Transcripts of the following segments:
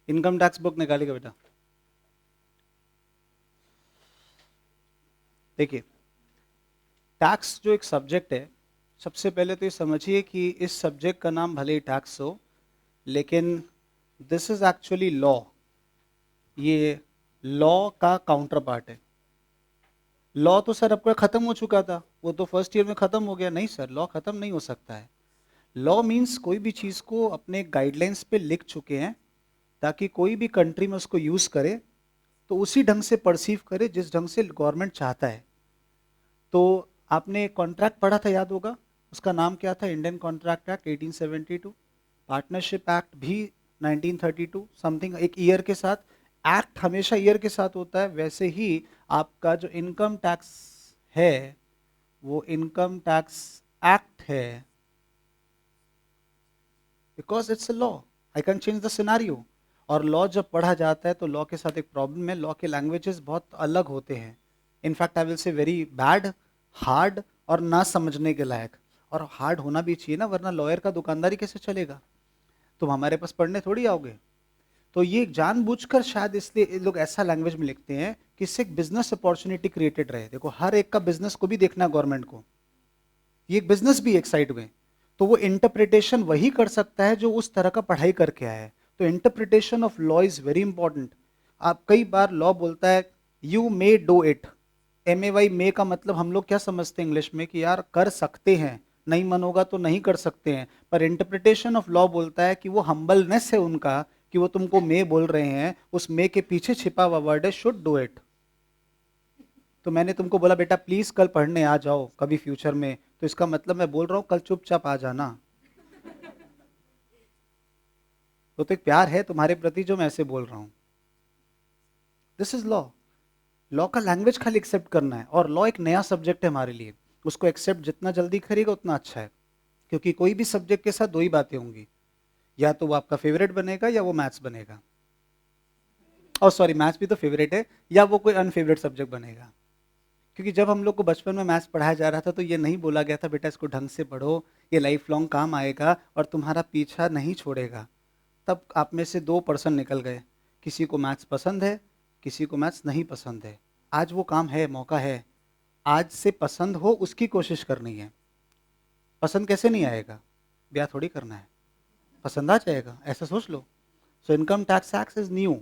Income tax book निकालेगा बेटा। देखिए, टैक्स जो एक सब्जेक्ट है, सबसे पहले तो ये समझिए कि इस सब्जेक्ट का नाम भले ही टैक्स हो, लेकिन दिस इज एक्चुअली लॉ। ये लॉ का काउंटर पार्ट है। लॉ तो सर आपका खत्म हो चुका था, वो तो फर्स्ट ईयर में खत्म हो गया। नहीं सर, लॉ खत्म नहीं हो सकता है। लॉ मीन्स कोई भी चीज को अपने गाइडलाइंस पे लिख चुके हैं, ताकि कोई भी कंट्री में उसको यूज करे तो उसी ढंग से परसीव करे जिस ढंग से गवर्नमेंट चाहता है। तो आपने कॉन्ट्रैक्ट पढ़ा था, याद होगा, उसका नाम क्या था? Indian contract act 1872। Partnership act भी 1932 समथिंग, एक ईयर के साथ। एक्ट हमेशा ईयर के साथ होता है। वैसे ही आपका जो इनकम टैक्स है, वो इनकम टैक्स एक्ट है, because it's a law. I can change the scenario. और लॉ जब पढ़ा जाता है तो लॉ के साथ एक प्रॉब्लम है, लॉ के लैंग्वेजेस बहुत अलग होते हैं। In fact I will say very bad, hard, और ना समझने के लायक। और हार्ड होना भी चाहिए ना, वरना लॉयर का दुकानदारी कैसे चलेगा? तुम हमारे पास पढ़ने थोड़ी आओगे। तो ये जानबूझकर शायद इसलिए ये लोग ऐसा लैंग्वेज में लिखते हैं कि इससे एक बिजनेस अपॉर्चुनिटी क्रिएटेड रहे। देखो, हर एक का बिजनेस को भी देखना गवर्नमेंट को, ये एक बिजनेस भी एक साइड में। तो वो इंटरप्रिटेशन वही कर सकता है जो उस तरह का पढ़ाई करके आया है। तो interpretation of law is very important. आप कई बार लॉ बोलता है you may do it. M A Y may का मतलब हम लोग क्या समझते हैं इंग्लिश में कि यार कर सकते हैं, नहीं मन होगा तो नहीं कर सकते हैं। पर इंटरप्रिटेशन ऑफ लॉ बोलता है कि वो हम्बलनेस है उनका, कि वो तुमको मे बोल रहे हैं, उस मे के पीछे छिपा हुआ वर्ड है शुड डू इट। तो मैंने तुमको बोला बेटा प्लीज कल पढ़ने आ जाओ कभी फ्यूचर में, तो इसका मतलब मैं बोल रहा हूं कल चुपचाप आ जाना। तो एक प्यार है तुम्हारे प्रति जो मैं ऐसे बोल रहा हूं। This is law. लॉ का लैंग्वेज खाली एक्सेप्ट करना है, और लॉ एक नया सब्जेक्ट है हमारे लिए। उसको एक्सेप्ट जितना जल्दी करेगा उतना अच्छा है। क्योंकि कोई भी सब्जेक्ट के साथ दो ही बातें होंगी, या तो वो आपका फेवरेट बनेगा या वो मैथ्स बनेगा। और सॉरी, मैथ्स भी तो फेवरेट है, या वो कोई अनफेवरेट सब्जेक्ट बनेगा। क्योंकि जब हम लोग को बचपन में मैथ्स पढ़ाया जा रहा था तो ये नहीं बोला गया था बेटा इसको ढंग से पढ़ो, ये लाइफ लॉन्ग काम आएगा और तुम्हारा पीछा नहीं छोड़ेगा। तब आप में से 2% निकल गए, किसी को मैथ्स पसंद है, किसी को मैथ्स नहीं पसंद है। आज वो काम है, मौका है, आज से पसंद हो उसकी कोशिश करनी है। पसंद कैसे नहीं आएगा? ब्याह थोड़ी करना है, पसंद आ जाएगा, ऐसा सोच लो। So income tax act is new.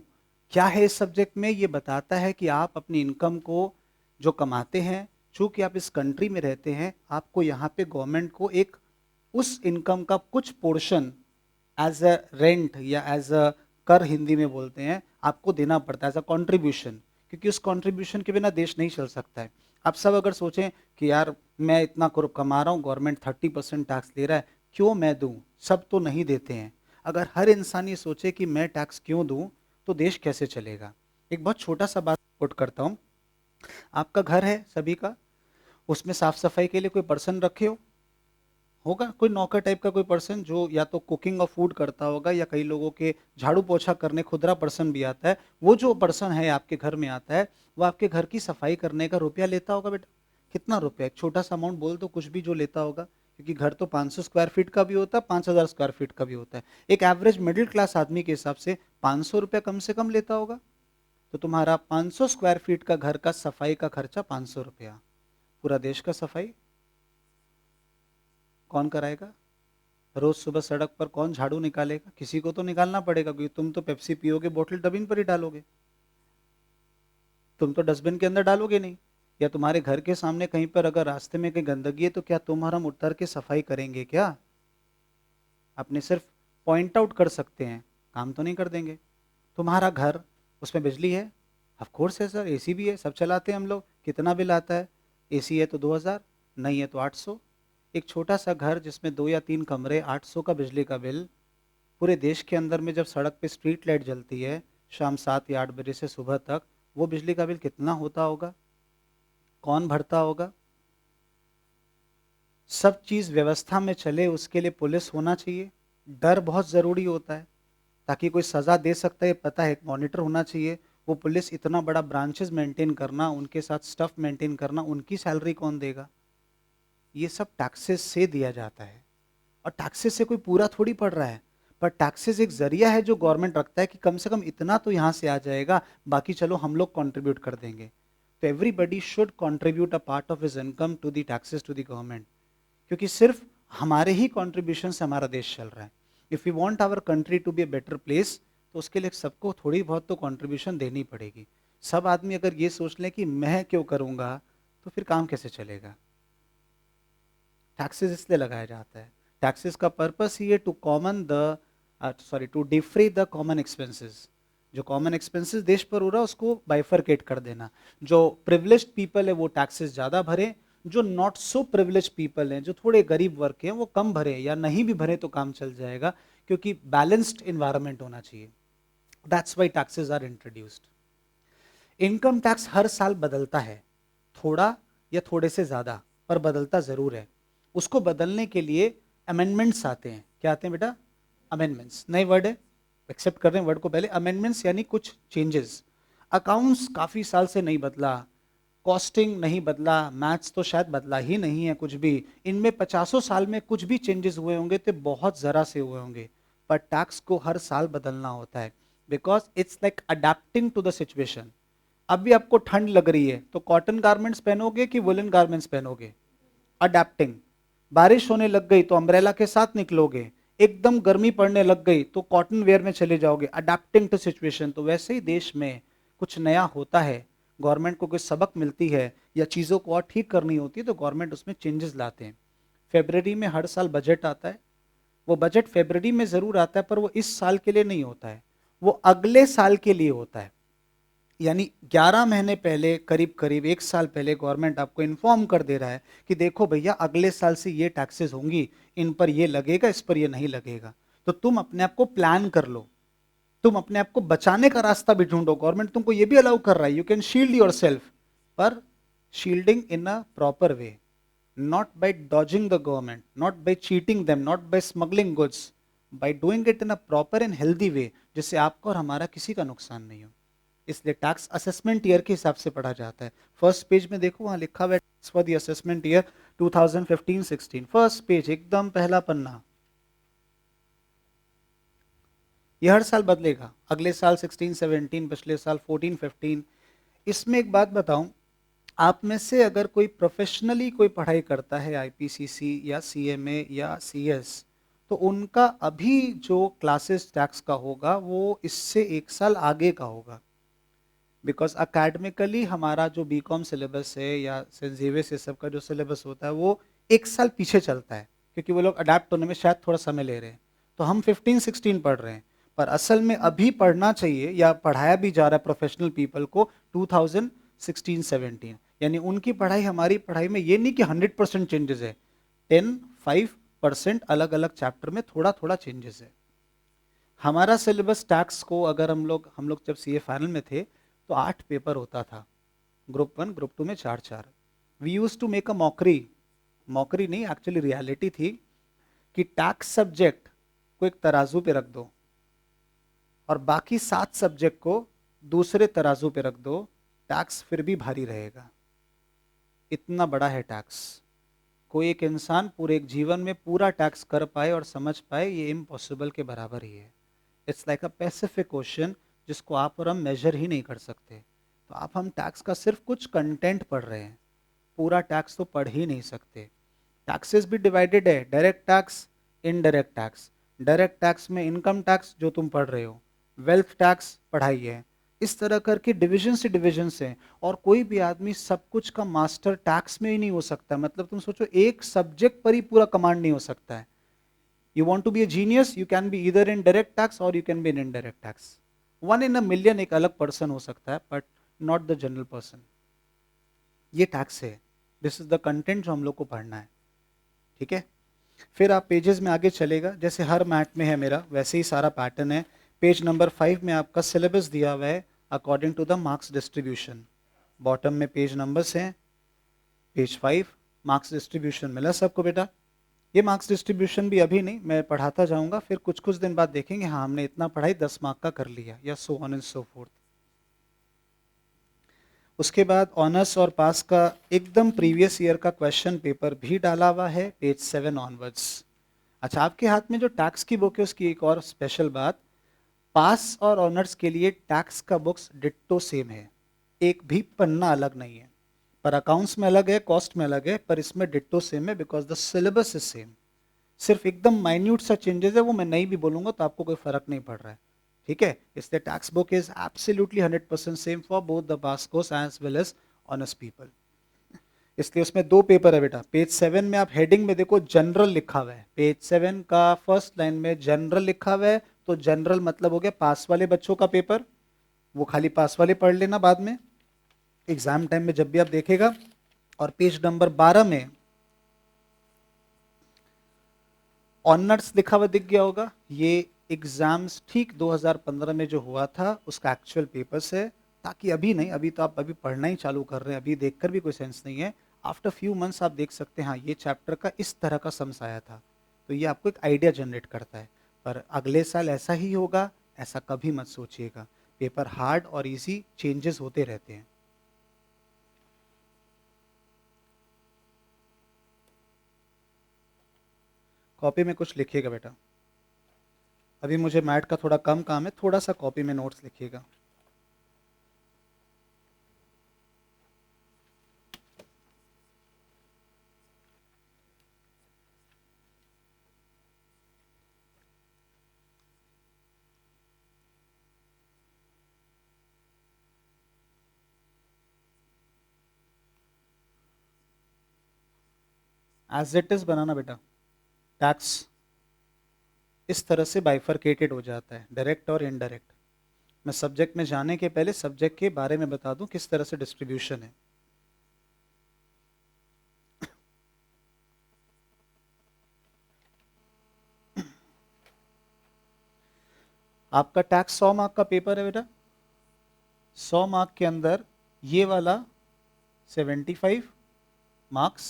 क्या है इस सब्जेक्ट में? ये बताता है कि आप अपनी इनकम को जो कमाते हैं, चूंकि आप इस कंट्री में रहते हैं, आपको यहाँ पे गवर्नमेंट को एक उस इनकम का कुछ पोर्शन एज अ रेंट या एज अ कर हिंदी में बोलते हैं, आपको देना पड़ता है एज अ कॉन्ट्रीब्यूशन। क्योंकि उस कॉन्ट्रीब्यूशन के बिना देश नहीं चल सकता है। आप सब अगर सोचें कि यार मैं इतना कमा रहा हूँ, गवर्नमेंट 30% टैक्स ले रहा है, क्यों मैं दूं? सब तो नहीं देते हैं। अगर हर इंसान ये सोचे कि मैं टैक्स क्यों दूं, तो देश कैसे चलेगा? एक बहुत छोटा सा बात कोट करता हूँ। आपका घर है सभी का, उसमें साफ सफाई के लिए कोई पर्सन रखे हो? होगा कोई नौकर टाइप का कोई पर्सन जो या तो कुकिंग और फूड करता होगा, या कई लोगों के झाड़ू पोछा करने खुदरा पर्सन भी आता है। वो जो पर्सन है आपके घर में आता है, वो आपके घर की सफाई करने का रुपया लेता होगा बेटा। कितना रुपया? एक छोटा सा अमाउंट बोल दो, कुछ भी जो लेता होगा। क्योंकि घर तो 500 स्क्वायर फीट का भी होता है, 5000 स्क्वायर फीट का भी होता है। एक एवरेज मिडिल क्लास आदमी के हिसाब से 500 रुपया कम से कम लेता होगा। तो तुम्हारा 500 स्क्वायर फीट का घर का सफाई का खर्चा 500 रुपया। पूरा देश का सफाई कौन कराएगा? रोज सुबह सड़क पर कौन झाड़ू निकालेगा? किसी को तो निकालना पड़ेगा, क्योंकि तुम तो पेप्सी पियोगे, बोतल डबिन पर ही डालोगे, तुम तो डस्टबिन के अंदर डालोगे नहीं। या तुम्हारे घर के सामने कहीं पर अगर रास्ते में कहीं गंदगी है, तो क्या तुम और हम उतर के सफाई करेंगे क्या? अपने सिर्फ पॉइंट आउट कर सकते हैं, काम तो नहीं कर देंगे। तुम्हारा घर, उसमें बिजली है? ऑफ कोर्स है सर, एसी भी है, सब चलाते हैं हम लोग। कितना बिल आता है? एसी है तो 2000, नहीं है तो 800। एक छोटा सा घर जिसमें 2 या 3 कमरे, 800 का बिजली का बिल। पूरे देश के अंदर में जब सड़क पे स्ट्रीट लाइट जलती है शाम 7 या 8 बजे से सुबह तक, वो बिजली का बिल कितना होता होगा? कौन भरता होगा? सब चीज व्यवस्था में चले उसके लिए पुलिस होना चाहिए। डर बहुत जरूरी होता है, ताकि कोई सजा दे सकता है पता है, एक मॉनिटर होना चाहिए। वो पुलिस इतना बड़ा ब्रांचेस मेंटेन करना, उनके साथ स्टफ मेंटेन करना, उनकी सैलरी कौन देगा? ये सब टैक्सेस से दिया जाता है। और टैक्सेस से कोई पूरा थोड़ी पड़ रहा है। पर टैक्सेस एक जरिया है जो गवर्नमेंट रखता है कि कम से कम इतना तो यहाँ से आ जाएगा, बाकी चलो हम लोग कंट्रीब्यूट कर देंगे। तो everybody should contribute a part of his income to the taxes to the government, क्योंकि सिर्फ हमारे ही कंट्रीब्यूशन से हमारा देश चल रहा है। If you want our country to be a better place, तो उसके लिए सबको थोड़ी बहुत तो कंट्रीब्यूशन देनी पड़ेगी। सब आदमी अगर ये सोच लें कि मैं क्यों करूँगा, तो फिर काम कैसे चलेगा। टैक्सेस इसलिए लगाया जाता है, टैक्सेस का पर्पस ही है to common the to defray the common expenses. जो कॉमन एक्सपेंसेस देश पर हो रहा है उसको बाइफरकेट कर देना। जो प्रिविलेज्ड पीपल है वो टैक्सेस ज़्यादा भरे, जो नॉट सो प्रिविलेज पीपल हैं, जो थोड़े गरीब वर्ग के हैं, वो कम भरे, या नहीं भी भरे तो काम चल जाएगा, क्योंकि बैलेंस्ड इन्वायरमेंट होना चाहिए। That's why taxes are introduced. Income tax हर साल बदलता है, थोड़ा या थोड़े से ज़्यादा, पर बदलता ज़रूर है। उसको बदलने के लिए अमेंडमेंट्स आते हैं। क्या आते हैं बेटा? अमेंडमेंट्स। नए वर्ड है, एक्सेप्ट कर रहे हैं वर्ड को पहले। अमेंडमेंट्स यानी कुछ चेंजेस। अकाउंट्स काफ़ी साल से नहीं बदला, कॉस्टिंग नहीं बदला, मैथ्स तो शायद बदला ही नहीं है कुछ भी। इनमें 50 साल में कुछ भी चेंजेस हुए होंगे तो बहुत ज़रा से हुए होंगे, पर टैक्स को हर साल बदलना होता है, because it's like adapting to the situation. अभी आपको ठंड लग रही है तो कॉटन गारमेंट्स पहनोगे कि वुलन गारमेंट्स पहनोगे? अडेप्टिंग। बारिश होने लग गई तो अम्ब्रेला के साथ निकलोगे, एकदम गर्मी पड़ने लग गई तो कॉटन वेयर में चले जाओगे, अडेप्टिंग टू सिचुएशन। तो वैसे ही देश में कुछ नया होता है, गवर्नमेंट को कोई सबक मिलती है या चीज़ों को और ठीक करनी होती है, तो गवर्नमेंट उसमें चेंजेस लाते हैं। फेब्रवरी में हर साल बजट आता है, वो बजट फेब्रवरी में ज़रूर आता है, पर वो इस साल के लिए नहीं होता है, वो अगले साल के लिए होता है। यानी 11 महीने पहले, करीब करीब एक साल पहले गवर्नमेंट आपको इन्फॉर्म कर दे रहा है कि देखो भैया अगले साल से ये टैक्सेस होंगी, इन पर ये लगेगा, इस पर ये नहीं लगेगा। तो तुम अपने आप को प्लान कर लो, तुम अपने आप को बचाने का रास्ता भी ढूंढो। गवर्नमेंट तुमको ये भी अलाउ कर रहा है, you can shield yourself, पर shielding in a proper way, not by dodging the government, not by cheating them, not by smuggling goods, by doing it in a proper and healthy way, जिससे आपका और हमारा किसी का नुकसान नहीं हो। इसलिए टैक्स असेसमेंट ईयर के हिसाब से पढ़ा जाता है। फर्स्ट पेज में देखो वहां लिखा हुआ है tax for the assessment year 2015-16, first page एकदम पहला पन्ना। ये हर साल बदलेगा, अगले साल 16-17, पिछले साल 14-15। इसमें एक बात बताऊं, आप में से अगर कोई प्रोफेशनली कोई पढ़ाई करता है आईपीसीसी या सीएमए या सीएस, तो उनका अभी जो क्लासेस टैक्स का होगा वो इससे एक साल आगे का होगा। बिकॉज अकेडमिकली हमारा जो बीकॉम सिलेबस है या सेंट जेवियर्स ये सब का जो सिलेबस होता है वो एक साल पीछे चलता है, क्योंकि वो लोग अडेप्ट होने में शायद थोड़ा समय ले रहे हैं। तो हम 15-16 पढ़ रहे हैं, पर असल में अभी पढ़ना चाहिए या पढ़ाया भी जा रहा है प्रोफेशनल पीपल को 2016-17। यानी उनकी पढ़ाई हमारी पढ़ाई में ये नहीं कि 100% चेंजेस है, 10-5% अलग अलग चैप्टर में थोड़ा थोड़ा चेंजेस है। हमारा सिलेबस टैक्स को अगर हम लोग जब सीए फाइनल में थे तो 8 पेपर होता था, ग्रुप 1 ग्रुप 2 में 4-4। We use to make a mockery, mockery नहीं एक्चुअली रियलिटी थी, कि टैक्स सब्जेक्ट को एक तराजू पे रख दो और बाकी 7 सब्जेक्ट को दूसरे तराजू पे रख दो, टैक्स फिर भी भारी रहेगा। इतना बड़ा है टैक्स, कोई एक इंसान पूरे एक जीवन में पूरा टैक्स कर पाए और समझ पाए, ये इम्पॉसिबल के बराबर ही है। It's like a Pacific ocean जिसको आप और हम मेजर ही नहीं कर सकते। तो आप हम टैक्स का सिर्फ कुछ कंटेंट पढ़ रहे हैं, पूरा टैक्स तो पढ़ ही नहीं सकते। टैक्सेस भी डिवाइडेड है, direct tax, indirect tax. Direct tax में इनकम टैक्स जो तुम पढ़ रहे हो, वेल्थ टैक्स पढ़ाई है, इस तरह करके डिवीजन से डिवीजन से। और कोई भी आदमी सब कुछ का मास्टर टैक्स में ही नहीं हो सकता। मतलब तुम सोचो एक सब्जेक्ट पर ही पूरा कमांड नहीं हो सकता है। You want to be a genius, you can be either in direct tax or you can be in indirect tax. 1 in a million एक अलग पर्सन हो सकता है, but not the general person. ये टैक्स है, दिस इज द कंटेंट जो हम लोग को पढ़ना है, ठीक है। फिर आप पेजेस में आगे चलेगा, जैसे हर मैट में है मेरा वैसे ही सारा पैटर्न है। पेज नंबर 5 में आपका सिलेबस दिया हुआ है according to the marks distribution. Bottom में पेज नंबर्स हैं, पेज 5 मार्क्स डिस्ट्रीब्यूशन मिला सबको बेटा। ये मार्क्स डिस्ट्रीब्यूशन भी अभी नहीं, मैं पढ़ाता जाऊंगा, फिर कुछ कुछ दिन बाद देखेंगे हाँ हमने इतना पढ़ाई 10 मार्क का कर लिया, या so on and so fourth. उसके बाद ऑनर्स और पास का एकदम प्रीवियस ईयर का क्वेश्चन पेपर भी डाला हुआ है पेज 7 ऑनवर्ड्स। अच्छा, आपके हाथ में जो टैक्स की बुक है उसकी एक और स्पेशल बात, पास और ऑनर्स के लिए टैक्स का बुक्स डिट्टो सेम है, एक भी पन्ना अलग नहीं है। पर अकाउंट्स में अलग है, कॉस्ट में अलग है, पर इसमें डिट्टो सेम है because the syllabus is same. सिर्फ एकदम माइन्यूट सा चेंजेस है, वो मैं नहीं भी बोलूंगा तो आपको कोई फर्क नहीं पड़ रहा है। ठीक है, इसलिए tax book is absolutely 100% same for both the pass course as well as honours people. इसलिए उसमें दो पेपर है बेटा। पेज 7 में आप हेडिंग में देखो जनरल लिखा हुआ है, पेज 7 का फर्स्ट लाइन में जनरल लिखा हुआ है, तो जनरल मतलब हो गया पास वाले बच्चों का पेपर, वो खाली पास वाले पढ़ लेना बाद में एग्जाम टाइम में जब भी आप देखेगा। और पेज नंबर 12 में ऑनर्स लिखा हुआ दिख गया होगा, ये एग्जाम्स ठीक 2015 में जो हुआ था उसका एक्चुअल पेपर्स है, ताकि अभी नहीं, अभी तो आप अभी पढ़ना ही चालू कर रहे हैं, अभी देखकर भी कोई सेंस नहीं है। आफ्टर फ्यू मंथ्स आप देख सकते हैं हाँ ये चैप्टर का इस तरह का सम्स आया था, तो ये आपको एक आइडिया जनरेट करता है। पर अगले साल ऐसा ही होगा ऐसा कभी मत सोचिएगा, पेपर हार्ड और इजी चेंजेस होते रहते हैं। कॉपी में कुछ लिखिएगा बेटा, अभी मुझे मैथ का थोड़ा कम काम है, थोड़ा सा कॉपी में नोट्स लिखिएगा। एज इट इज बनाना बेटा। टैक्स इस तरह से बाइफरकेटेड हो जाता है, डायरेक्ट और इनडायरेक्ट। मैं सब्जेक्ट में जाने के पहले सब्जेक्ट के बारे में बता दूं किस तरह से डिस्ट्रीब्यूशन है। आपका टैक्स 100 मार्क का पेपर है बेटा, 100 मार्क के अंदर ये वाला 75 मार्क्स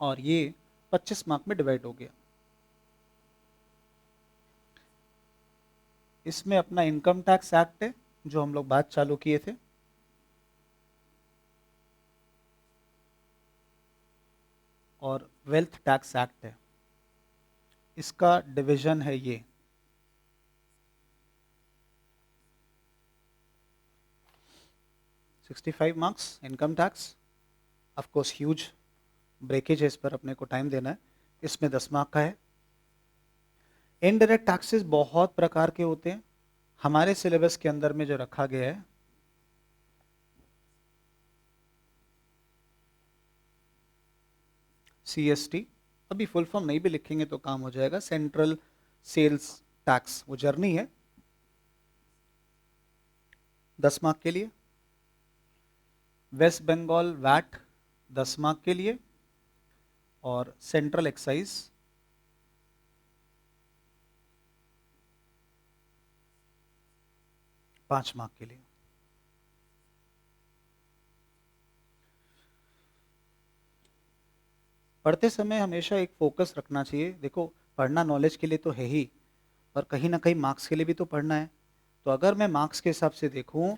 और ये 25 मार्क में डिवाइड हो गया। इसमें अपना इनकम टैक्स एक्ट है जो हम लोग बात चालू किए थे, और वेल्थ टैक्स एक्ट है, इसका डिवीजन है ये। Sixty 65 marks income tax, of course huge breakage है, इस पर अपने को टाइम देना है। इसमें 10 मार्क का है। इनडायरेक्ट टैक्सेस बहुत प्रकार के होते हैं, हमारे सिलेबस के अंदर में जो रखा गया है CST, अभी फुल फॉर्म नहीं भी लिखेंगे तो काम हो जाएगा, सेंट्रल सेल्स टैक्स, वो जर्नी है 10 मार्क के लिए। वेस्ट बंगाल वैट 10 मार्क के लिए, और सेंट्रल एक्साइज 5 मार्क के लिए। पढ़ते समय हमेशा एक फोकस रखना चाहिए, देखो पढ़ना नॉलेज के लिए तो है ही, पर कहीं ना कहीं मार्क्स के लिए भी तो पढ़ना है। तो अगर मैं मार्क्स के हिसाब से देखूं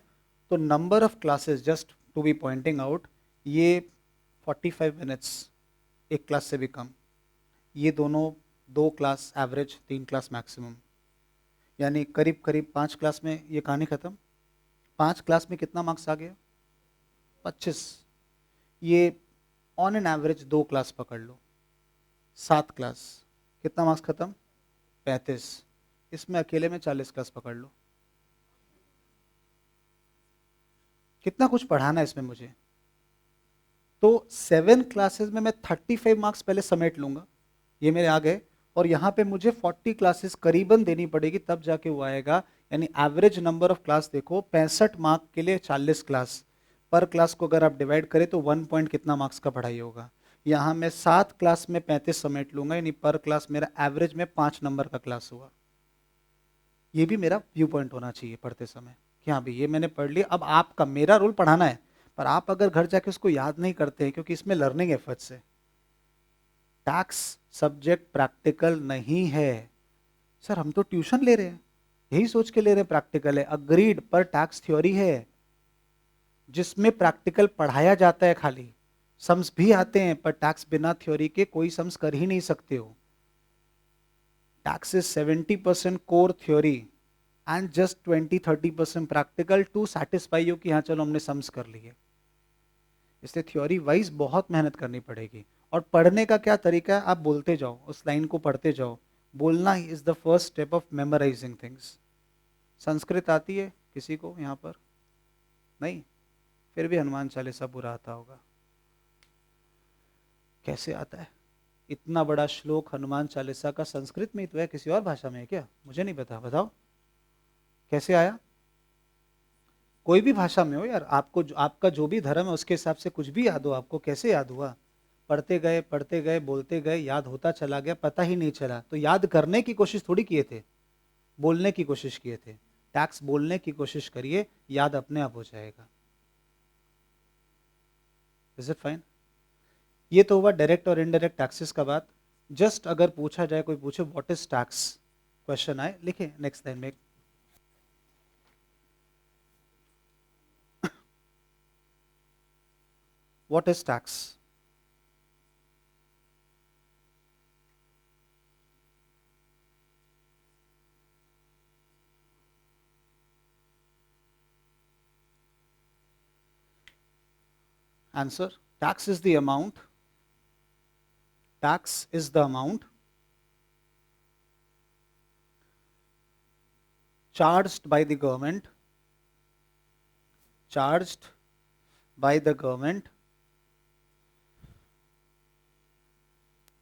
तो number of classes, just to be pointing out, ये 45 मिनट्स, एक क्लास से भी कम, ये दोनों 2 क्लास एवरेज, 3 क्लास मैक्सिमम, यानी करीब करीब 5 क्लास में ये कहानी खत्म। 5 क्लास में कितना मार्क्स आ गया? 25। ये ऑन एन एवरेज 2 क्लास पकड़ लो, 7 क्लास, कितना मार्क्स खत्म? 35। इसमें अकेले में 40 क्लास पकड़ लो, कितना कुछ पढ़ाना है इसमें मुझे। तो 7 क्लासेस में मैं 35 मार्क्स पहले समेट लूंगा, ये मेरे आ गए, और यहाँ पे मुझे 40 क्लासेस करीबन देनी पड़ेगी तब जाके वो आएगा। यानी एवरेज नंबर ऑफ क्लास देखो, 65 मार्क के लिए 40 क्लास, पर क्लास को अगर आप डिवाइड करें तो 1 पॉइंट कितना मार्क्स का पढ़ाई होगा। यहाँ मैं 7 क्लास में 35 समेट लूंगा, यानी पर क्लास मेरा एवरेज में 5 नंबर का क्लास हुआ। ये भी मेरा व्यू पॉइंट होना चाहिए पढ़ते समय कि हाँ भाई ये मैंने पढ़ लिया, अब आपका, मेरा रोल पढ़ाना है, पर आप अगर घर जाके उसको याद नहीं करते हैं, क्योंकि इसमें लर्निंग एफर्ट्स है। टैक्स सब्जेक्ट प्रैक्टिकल नहीं है। सर हम तो ट्यूशन ले रहे हैं, यही सोच के ले रहे हैं प्रैक्टिकल है, अग्रीड, पर टैक्स थ्योरी है जिसमें प्रैक्टिकल पढ़ाया जाता है, खाली सम्स भी आते हैं, पर टैक्स बिना थ्योरी के कोई सम्स कर ही नहीं सकते हो। Tax is 70% core theory and just 20-30% practical to satisfy you कि हाँ चलो हमने सम्स कर लिए। इसलिए थ्योरी वाइज बहुत मेहनत करनी पड़ेगी। और पढ़ने का क्या तरीका है, आप बोलते जाओ, उस लाइन को पढ़ते जाओ। बोलना is the first step of memorising things. Sanskrit आती है किसी को यहाँ पर? नहीं? फिर भी हनुमान चालीसा पूरा आता होगा। कैसे आता है? इतना बड़ा श्लोक हनुमान चालीसा का संस्कृत में ही तो है, किसी और भाषा में है क्या? मुझे नहीं पता, बताओ कैसे आया? कोई भी भाषा में हो यार, आपको आपका जो भी धर्म है उसके हिसाब से कुछ भी याद हो आपको, कैसे याद हुआ? पढ़ते गए बोलते गए, याद होता चला गया, पता ही नहीं चला। तो याद करने की कोशिश थोड़ी किए थे, बोलने की कोशिश किए थे। टैक्स बोलने की कोशिश करिए, याद अपने आप हो जाएगा। Is it fine? ये तो हुआ डायरेक्ट और इनडायरेक्ट टैक्सेस का बात। जस्ट अगर पूछा जाए, कोई पूछे व्हाट इज टैक्स, क्वेश्चन आए, लिखे नेक्स्ट लाइन में। What is tax? Answer: tax is the amount. Tax is the amount charged by the government, charged by the government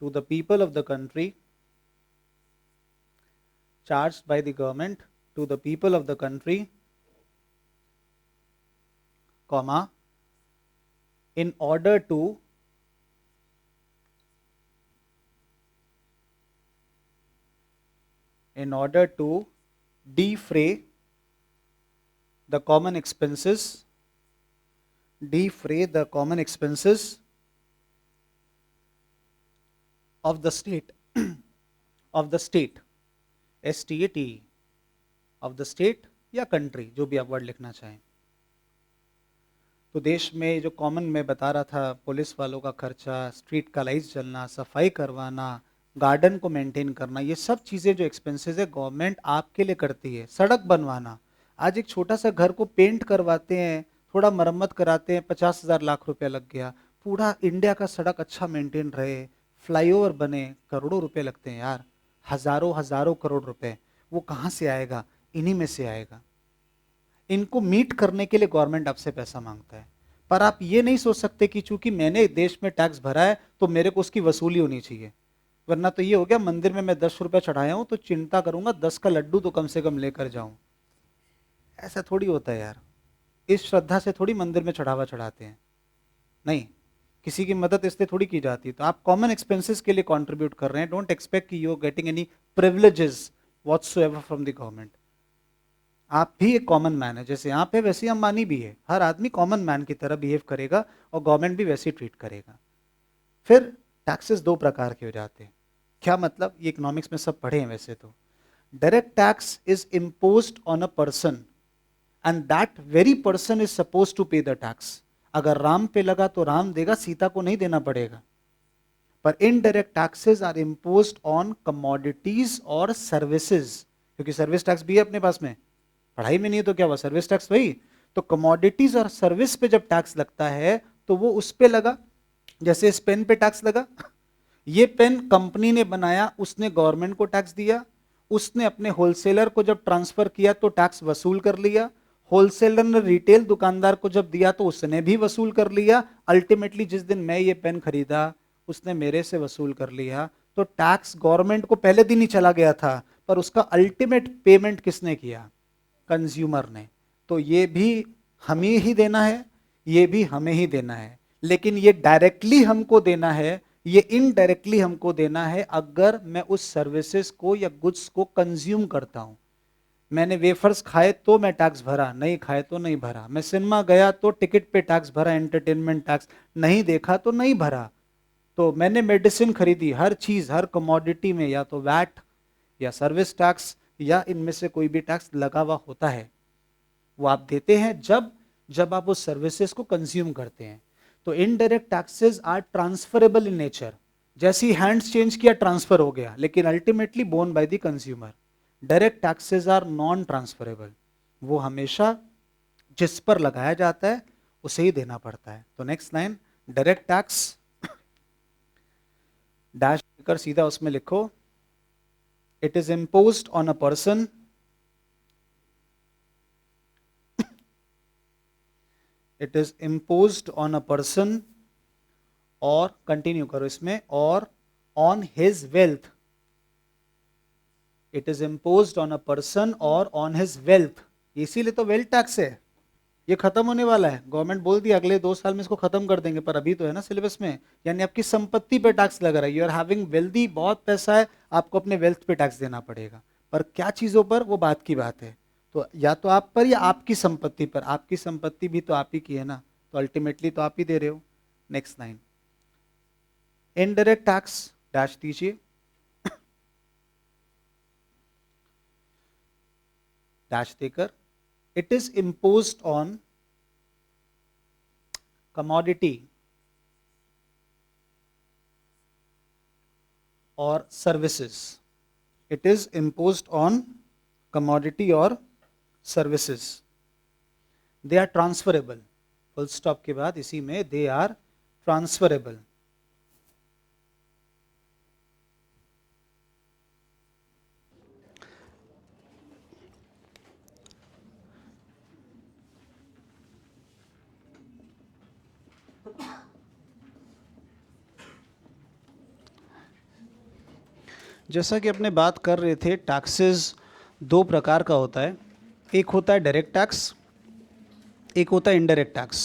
to the people of the country, charged by the government to the people of the country, comma, in order to defray the common expenses, defray the common expenses of the state, of the state, STATE, of the state या country, जो भी आप word लिखना चाहें। तो देश में जो कॉमन में बता रहा था, पुलिस वालों का खर्चा, स्ट्रीट का लाइट जलना, सफाई करवाना, गार्डन को मेंटेन करना, ये सब चीज़ें जो एक्सपेंसेस है गवर्नमेंट आपके लिए करती है। सड़क बनवाना, आज एक छोटा सा घर को पेंट करवाते हैं, थोड़ा मरम्मत कराते हैं, 50,000 लाख रुपया लग गया। पूरा इंडिया का सड़क अच्छा मेंटेन रहे, फ्लाईओवर बने, करोड़ों रुपए लगते हैं यार, हजारों हजारों करोड़ रुपए। वो कहाँ से आएगा? इन्हीं में से आएगा। इनको मीट करने के लिए गवर्नमेंट आपसे पैसा मांगता है। पर आप ये नहीं सोच सकते कि चूंकि मैंने देश में टैक्स भरा है तो मेरे को उसकी वसूली होनी चाहिए, वरना तो ये हो गया मंदिर में मैं 10 रुपए चढ़ाया हूं तो चिंता करूंगा 10 का लड्डू तो कम से कम लेकर जाऊं। ऐसा थोड़ी होता है यार। इस श्रद्धा से थोड़ी मंदिर में चढ़ावा चढ़ाते हैं, नहीं, किसी की मदद इसलिए थोड़ी की जाती है। तो आप कॉमन एक्सपेंसेस के लिए कंट्रीब्यूट कर रहे हैं। डोंट एक्सपेक्ट कि you are getting any privileges whatsoever from the government. आप भी एक कॉमन मैन है, जैसे आप है वैसे अंबानी भी है। हर आदमी कॉमन मैन की तरह बिहेव करेगा और गवर्नमेंट भी वैसे ही ट्रीट करेगा। फिर टैक्सेस दो प्रकार के हो जाते हैं। क्या मतलब? ये इकोनॉमिक्स में सब पढ़े हैं वैसे तो। Direct tax is imposed on a person and that very person is suppose to pay the tax. अगर राम पे लगा तो राम देगा, सीता को नहीं देना पड़ेगा। पर indirect taxes are imposed on commodities और सर्विसेज, क्योंकि सर्विस टैक्स भी है अपने पास में, पढ़ाई में नहीं है तो क्या हुआ, सर्विस टैक्स वही। तो कमोडिटीज और सर्विस पे जब टैक्स लगता है तो वो उस पे लगा। जैसे इस पेन पे टैक्स लगा, ये पेन कंपनी ने बनाया, उसने गवर्नमेंट को टैक्स दिया, उसने अपने होलसेलर को जब ट्रांसफर किया तो टैक्स वसूल कर लिया, होलसेलर ने रिटेल दुकानदार को जब दिया तो उसने भी वसूल कर लिया। अल्टीमेटली जिस दिन मैं ये पेन खरीदा उसने मेरे से वसूल कर लिया। तो टैक्स गवर्नमेंट को पहले दिन ही चला गया था, पर उसका अल्टीमेट पेमेंट किसने किया? कंज्यूमर ने। तो ये भी हमें ही देना है, ये भी हमें ही देना है। लेकिन ये डायरेक्टली हमको देना है, ये इनडायरेक्टली हमको देना है अगर मैं उस सर्विसेज को या गुड्स को कंज्यूम करता हूं। मैंने वेफर्स खाए तो मैं टैक्स भरा, नहीं खाए तो नहीं भरा। मैं सिनेमा गया तो टिकट पे टैक्स भरा, एंटरटेनमेंट टैक्स, नहीं देखा तो नहीं भरा। तो मैंने मेडिसिन खरीदी, हर चीज हर कमोडिटी में या तो वैट या सर्विस टैक्स या इनमें से कोई भी टैक्स लगा हुआ होता है। वो आप देते हैं जब आप उस सर्विसेज को कंज्यूम करते हैं। तो indirect taxes are transferable in nature. जैसे ही हैंड्स चेंज किया ट्रांसफर हो गया, लेकिन ultimately borne by the consumer. Direct taxes are non transferable, वो हमेशा जिस पर लगाया जाता है उसे ही देना पड़ता है। तो next line, direct tax dash कर सीधा उसमें लिखो, it is imposed on a person, it is imposed on a person, और कंटिन्यू करो इसमें, और on his wealth, it is imposed on a person और ऑन हिज वेल्थ। इसीलिए तो वेल्थ टैक्स है, ये खत्म होने वाला है, गवर्नमेंट बोल दी अगले 2 साल में इसको खत्म कर देंगे, पर अभी तो है ना सिलेबस में। यानी आपकी संपत्ति पे टैक्स लग रहा है, यू आर हैविंग वेल्दी, बहुत पैसा है, आपको अपने वेल्थ पे टैक्स देना पड़ेगा। पर क्या चीजों पर, वो बात की बात है। तो या तो आप पर या आपकी संपत्ति पर, आपकी संपत्ति भी तो आप ही की है ना, तो अल्टीमेटली तो आप ही दे रहे हो। Next line, indirect tax dash दीजिए, डैश देकर, it is imposed on commodity or services, it is imposed on commodity or services, they are transferable, full stop के बाद इसी में they are transferable। जैसा कि अपने बात कर रहे थे, टैक्सेस 2 प्रकार का होता है, एक होता है डायरेक्ट टैक्स, एक होता है इनडायरेक्ट टैक्स।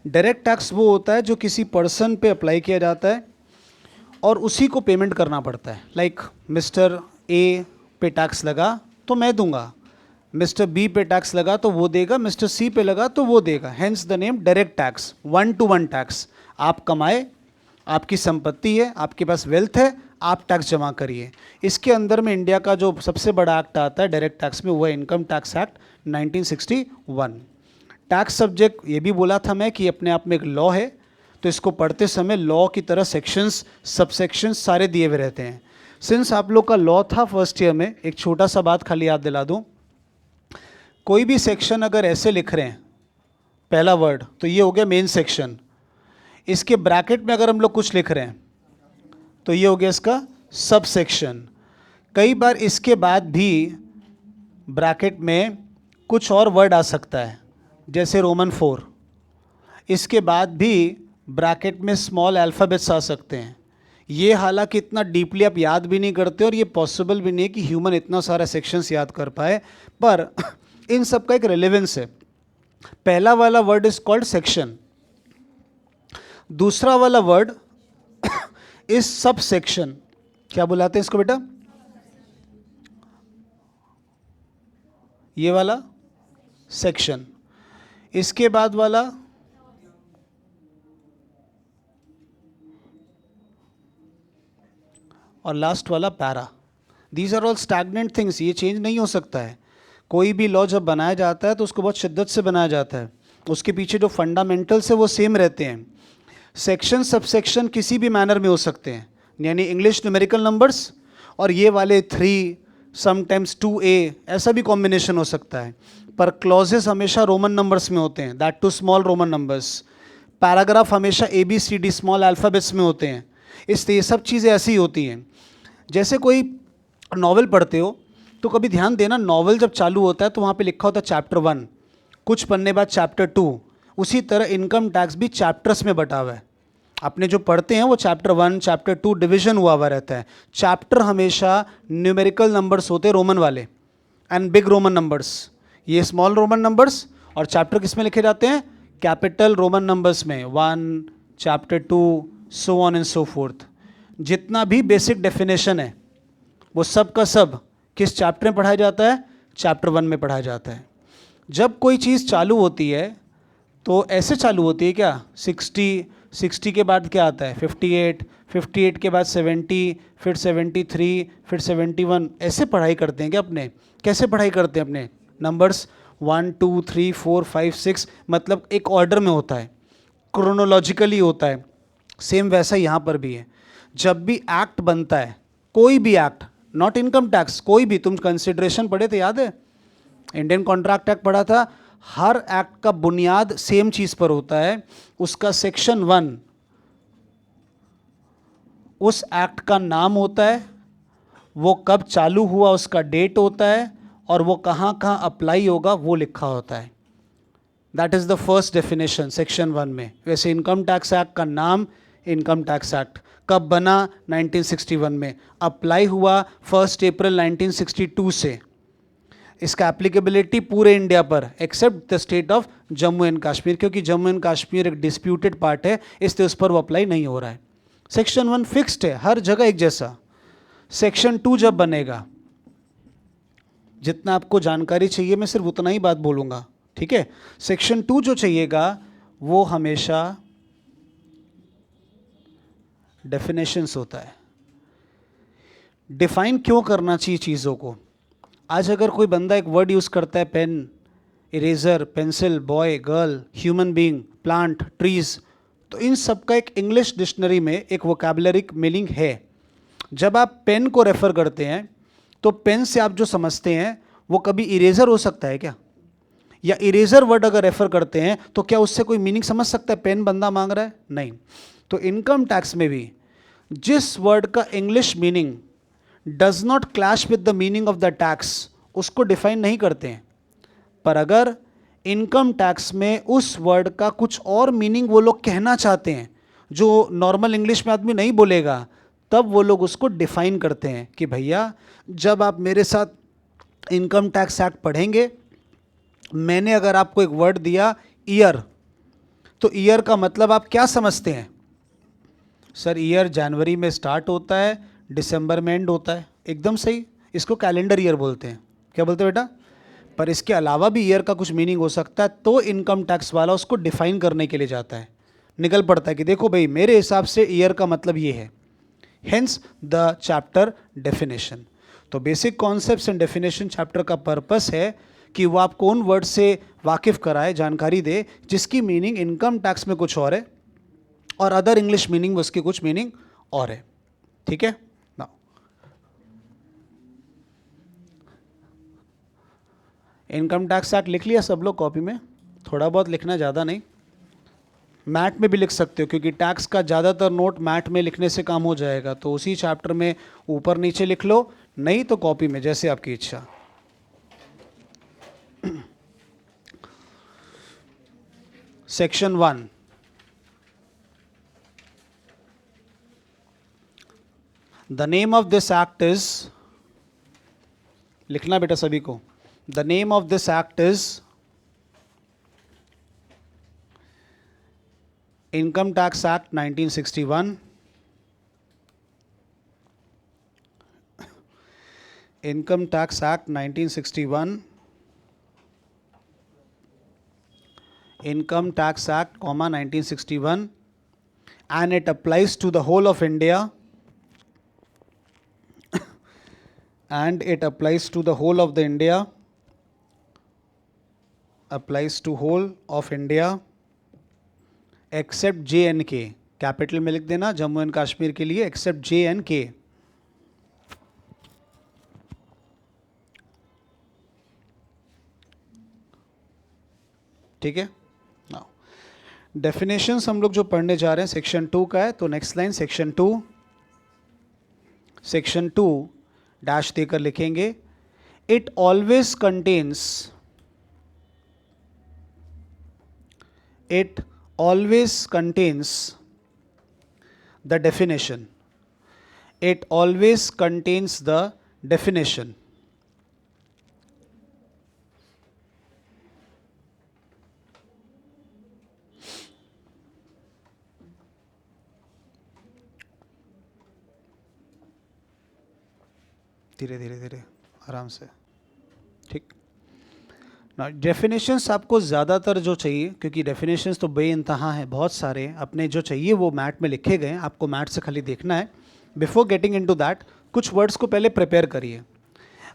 डायरेक्ट टैक्स वो होता है जो किसी पर्सन पे अप्लाई किया जाता है और उसी को पेमेंट करना पड़ता है। लाइक मिस्टर ए पे टैक्स लगा तो मैं दूंगा, मिस्टर बी पे टैक्स लगा तो वो देगा, मिस्टर सी पे लगा तो वो देगा, hence the name direct tax, 1 to 1 tax. आप कमाए, आपकी संपत्ति है, आपके पास वेल्थ है, आप टैक्स जमा करिए। इसके अंदर में इंडिया का जो सबसे बड़ा एक्ट आता है डायरेक्ट टैक्स में, वो है income tax act 1961। Tax subject ये भी बोला था मैं कि अपने आप में एक लॉ है, तो इसको पढ़ते समय लॉ की तरह सेक्शंस, सबसेक्शंस सारे दिए हुए रहते हैं। सिंस आप लोग का लॉ था फर्स्ट ईयर में, एक छोटा सा बात खाली याद दिला दूं, कोई भी सेक्शन अगर ऐसे लिख रहे हैं पहला वर्ड, तो ये हो गया मेन सेक्शन, इसके ब्रैकेट में अगर हम लोग कुछ लिख रहे हैं तो ये हो गया इसका सब सेक्शन। कई बार इसके बाद भी ब्रैकेट में कुछ और वर्ड आ सकता है, जैसे रोमन 4, इसके बाद भी ब्रैकेट में स्मॉल अल्फ़ाबेट्स आ सकते हैं। ये हालांकि इतना डीपली आप याद भी नहीं करते और ये पॉसिबल भी नहीं है कि ह्यूमन इतना सारा सेक्शंस याद कर पाए, पर इन सब का एक रेलेवेंस है। पहला वाला वर्ड इज कॉल्ड सेक्शन, दूसरा वाला वर्ड इज सब सेक्शन। क्या बुलाते हैं इसको बेटा? ये वाला सेक्शन, इसके बाद वाला और लास्ट वाला para. These are all stagnant things, ये चेंज नहीं हो सकता है। कोई भी लॉ जब बनाया जाता है तो उसको बहुत शिद्दत से बनाया जाता है, उसके पीछे जो फंडामेंटल्स है वो सेम रहते हैं। सेक्शन सबसेक्शन किसी भी मैनर में हो सकते हैं, यानी इंग्लिश न्यूमेरिकल नंबर्स और ये वाले 3 समटाइम्स 2a, ऐसा भी कॉम्बिनेशन हो सकता है, पर क्लॉजेस हमेशा रोमन नंबर्स में होते हैं, that to small roman numbers. Paragraph हमेशा ABCD स्मॉल अल्फ़ाबेट्स में होते हैं। इसलिए ये सब चीज़ें ऐसी होती हैं। जैसे कोई नॉवल पढ़ते हो तो कभी ध्यान देना, नॉवल जब चालू होता है तो वहाँ पे लिखा होता है चैप्टर 1, कुछ पन्ने बाद चैप्टर 2। उसी तरह इनकम टैक्स भी चैप्टर्स में बटा हुआ है। आपने जो पढ़ते हैं वो चैप्टर 1, चैप्टर 2 डिवीजन हुआ रहता है। चैप्टर हमेशा न्यूमेरिकल नंबर्स होते हैं, रोमन वाले, एंड बिग रोमन नंबर्स, ये स्मॉल रोमन नंबर्स, और चैप्टर किस में लिखे जाते हैं? कैपिटल रोमन नंबर्स में, 1, chapter 2, so on and so fourth. जितना भी बेसिक डेफिनेशन है वो सब का सब किस चैप्टर में पढ़ाया जाता है? चैप्टर 1 में पढ़ाया जाता है। जब कोई चीज़ चालू होती है तो ऐसे चालू होती है क्या? 60 के बाद क्या आता है? 58 के बाद 70, फिर 73, फिर 71, ऐसे पढ़ाई करते हैं क्या अपने? कैसे पढ़ाई करते हैं अपने? नंबर्स 1, 2, 3, 4, 5, 6, मतलब एक ऑर्डर में होता है, क्रोनोलॉजिकली होता है। सेम वैसा यहाँ पर भी है। जब भी एक्ट बनता है, कोई भी एक्ट, नॉट इनकम टैक्स, कोई भी, तुम कंसिडरेशन पढ़े थे याद है, इंडियन कॉन्ट्रैक्ट एक्ट पढ़ा था, हर एक्ट का बुनियाद सेम चीज पर होता है, उसका सेक्शन 1 उस एक्ट का नाम होता है, वो कब चालू हुआ उसका डेट होता है, और वो कहाँ कहाँ अप्लाई होगा वो लिखा होता है। That is the first definition section 1 में। वैसे इनकम टैक्स एक्ट का नाम इनकम टैक्स एक्ट कब बना, 1961 में, अप्लाई हुआ 1 अप्रैल 1962 से। इसका एप्लीकेबिलिटी पूरे इंडिया पर except the state of Jammu and Kashmir, क्योंकि जम्मू एंड कश्मीर एक डिस्प्यूटेड पार्ट है, इसलिए उस पर वो अप्लाई नहीं हो रहा है। सेक्शन 1 फिक्स्ड है, हर जगह एक जैसा। सेक्शन 2 जब बनेगा, जितना आपको जानकारी चाहिए मैं सिर्फ उतना ही बात बोलूँगा, ठीक है। सेक्शन 2 जो चाहिएगा वो हमेशा डेफिनेशंस होता है। डिफाइन क्यों करना चाहिए चीज़ों को। आज अगर कोई बंदा एक वर्ड यूज़ करता है, pen, eraser, pencil, boy, girl, human being, plant, trees, तो इन सब का एक इंग्लिश डिक्शनरी में एक वोकैबुलरी मीनिंग है। जब आप पेन को रेफर करते हैं तो पेन से आप जो समझते हैं वो कभी इरेजर हो सकता है क्या, या इरेजर वर्ड अगर रेफर करते हैं तो क्या उससे कोई मीनिंग समझ सकता है पेन बंदा मांग रहा है, नहीं। तो इनकम टैक्स में भी जिस वर्ड का English meaning does not clash with the meaning of the tax उसको डिफाइन नहीं करते हैं, पर अगर इनकम टैक्स में उस वर्ड का कुछ और मीनिंग वो लोग कहना चाहते हैं जो नॉर्मल इंग्लिश में आदमी नहीं बोलेगा, तब वो लोग उसको डिफाइन करते हैं कि भैया जब आप मेरे साथ इनकम टैक्स एक्ट पढ़ेंगे, मैंने अगर आपको एक वर्ड दिया ईयर, तो ईयर का मतलब आप क्या समझते हैं। सर ईयर जनवरी में स्टार्ट होता है, दिसंबर में एंड होता है, एकदम सही, इसको कैलेंडर ईयर बोलते हैं। क्या बोलते हैं बेटा, पर इसके अलावा भी ईयर का कुछ मीनिंग हो सकता है, तो इनकम टैक्स वाला उसको डिफाइन करने के लिए जाता है, निकल पड़ता है कि देखो भाई मेरे हिसाब से ईयर का मतलब ये है, हेंस द चैप्टर डेफिनेशन। तो basic concepts and definition chapter का पर्पस है कि वो आपको उन वर्ड से वाकिफ़ कराए, जानकारी दे जिसकी मीनिंग इनकम टैक्स में कुछ और है और अदर इंग्लिश मीनिंग में उसकी कुछ मीनिंग और है, ठीक है ना। इनकम टैक्स एक्ट लिख लिया सब लोग कॉपी में, थोड़ा बहुत लिखना, ज़्यादा नहीं। मैट में भी लिख सकते हो क्योंकि टैक्स का ज़्यादातर नोट मैट में लिखने से काम हो जाएगा, तो उसी चैप्टर में ऊपर नीचे लिख लो, नहीं तो कॉपी में, जैसे आपकी इच्छा। Section 1, the name of this act is, लिखना बेटा सभी को, the name of this act is income tax act 1961, income tax act 1961, income tax act, 1961, and it applies to the whole of India, and it applies to the whole of the India, applies to whole of India except J&K, capital में लिख देना Jammu and Kashmir के लिए, except J&K। ठीक है, definitions हम लोग जो पढ़ने जा रहे हैं सेक्शन 2 का है, तो next line section 2, section 2 dash देकर लिखेंगे, it always contains, it always contains the definition, it always contains the definition. धीरे धीरे धीरे आराम से, ठीक ना। डेफिनेशंस आपको ज़्यादातर जो चाहिए, क्योंकि डेफिनेशंस तो बेइंतहा हैं, बहुत सारे, अपने जो चाहिए वो मैट में लिखे गए हैं, आपको मैट से खाली देखना है। बिफोर गेटिंग इनटू दैट कुछ वर्ड्स को पहले प्रिपेयर करिए।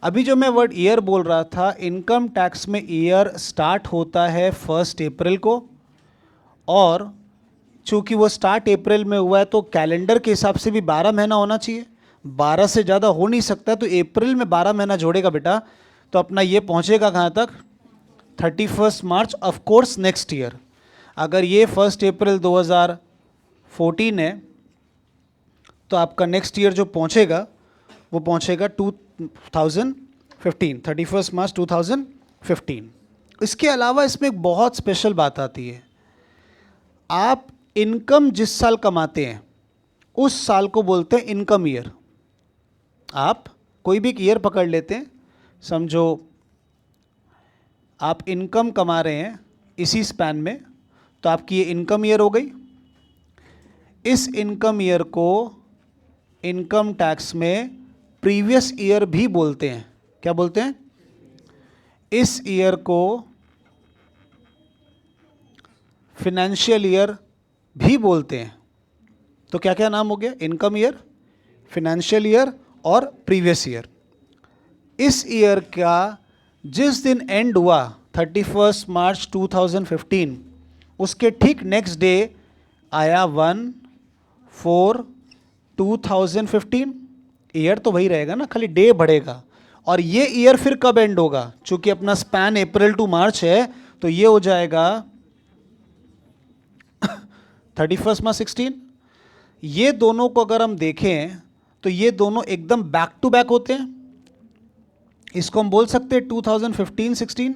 अभी जो मैं वर्ड ईयर बोल रहा था, इनकम टैक्स में ईयर स्टार्ट होता है 1 अप्रैल को और चूंकि वो स्टार्ट अप्रैल में हुआ है तो कैलेंडर के हिसाब से भी 12 महीना होना चाहिए, 12 से ज़्यादा हो नहीं सकता, तो अप्रैल में 12 महीना जोड़ेगा बेटा, तो अपना ये पहुंचेगा कहाँ तक, 31 मार्च ऑफ कोर्स नेक्स्ट ईयर। अगर ये 1 अप्रैल 2014 है तो आपका नेक्स्ट ईयर जो पहुंचेगा वो पहुंचेगा 2015, 31 मार्च 2015। इसके अलावा इसमें एक बहुत स्पेशल बात आती है, आप इनकम जिस साल कमाते हैं उस साल को बोलते हैं इनकम ईयर। आप कोई भी एक ईयर पकड़ लेते हैं, समझो आप इनकम कमा रहे हैं इसी स्पैन में, तो आपकी ये इनकम ईयर हो गई। इस इनकम ईयर को इनकम टैक्स में प्रीवियस ईयर भी बोलते हैं। क्या बोलते हैं? इस ईयर को फिनेंशियल ईयर भी बोलते हैं। तो क्या क्या नाम हो गया? इनकम ईयर, फिनेंशियल ईयर और प्रीवियस ईयर। इस ईयर का जिस दिन एंड हुआ 31 मार्च 2015, उसके ठीक नेक्स्ट डे आया 1/4/2015। ईयर तो वही रहेगा ना, खाली डे बढ़ेगा। और ये ईयर फिर कब एंड होगा? चूंकि अपना स्पैन अप्रैल टू मार्च है, तो ये हो जाएगा 31 मार्च 16। ये दोनों को अगर हम देखें तो ये दोनों एकदम बैक टू बैक होते हैं। इसको हम बोल सकते हैं 2015-16।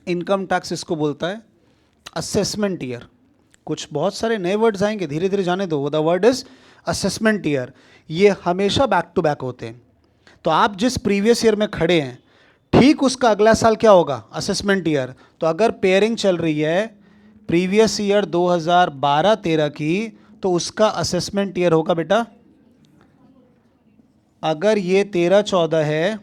इनकम टैक्स इसको बोलता है असेसमेंट ईयर। कुछ बहुत सारे नए वर्ड्स आएंगे, धीरे धीरे जाने दो। The word is assessment year. ये हमेशा बैक टू बैक होते हैं। तो आप जिस प्रीवियस ईयर में खड़े हैं, ठीक उसका अगला साल क्या होगा? Assessment year. तो अगर पेयरिंग चल रही है प्रीवियस ईयर 2012-13 की, तो उसका असेसमेंट ईयर होगा बेटा, अगर ये 13-14 है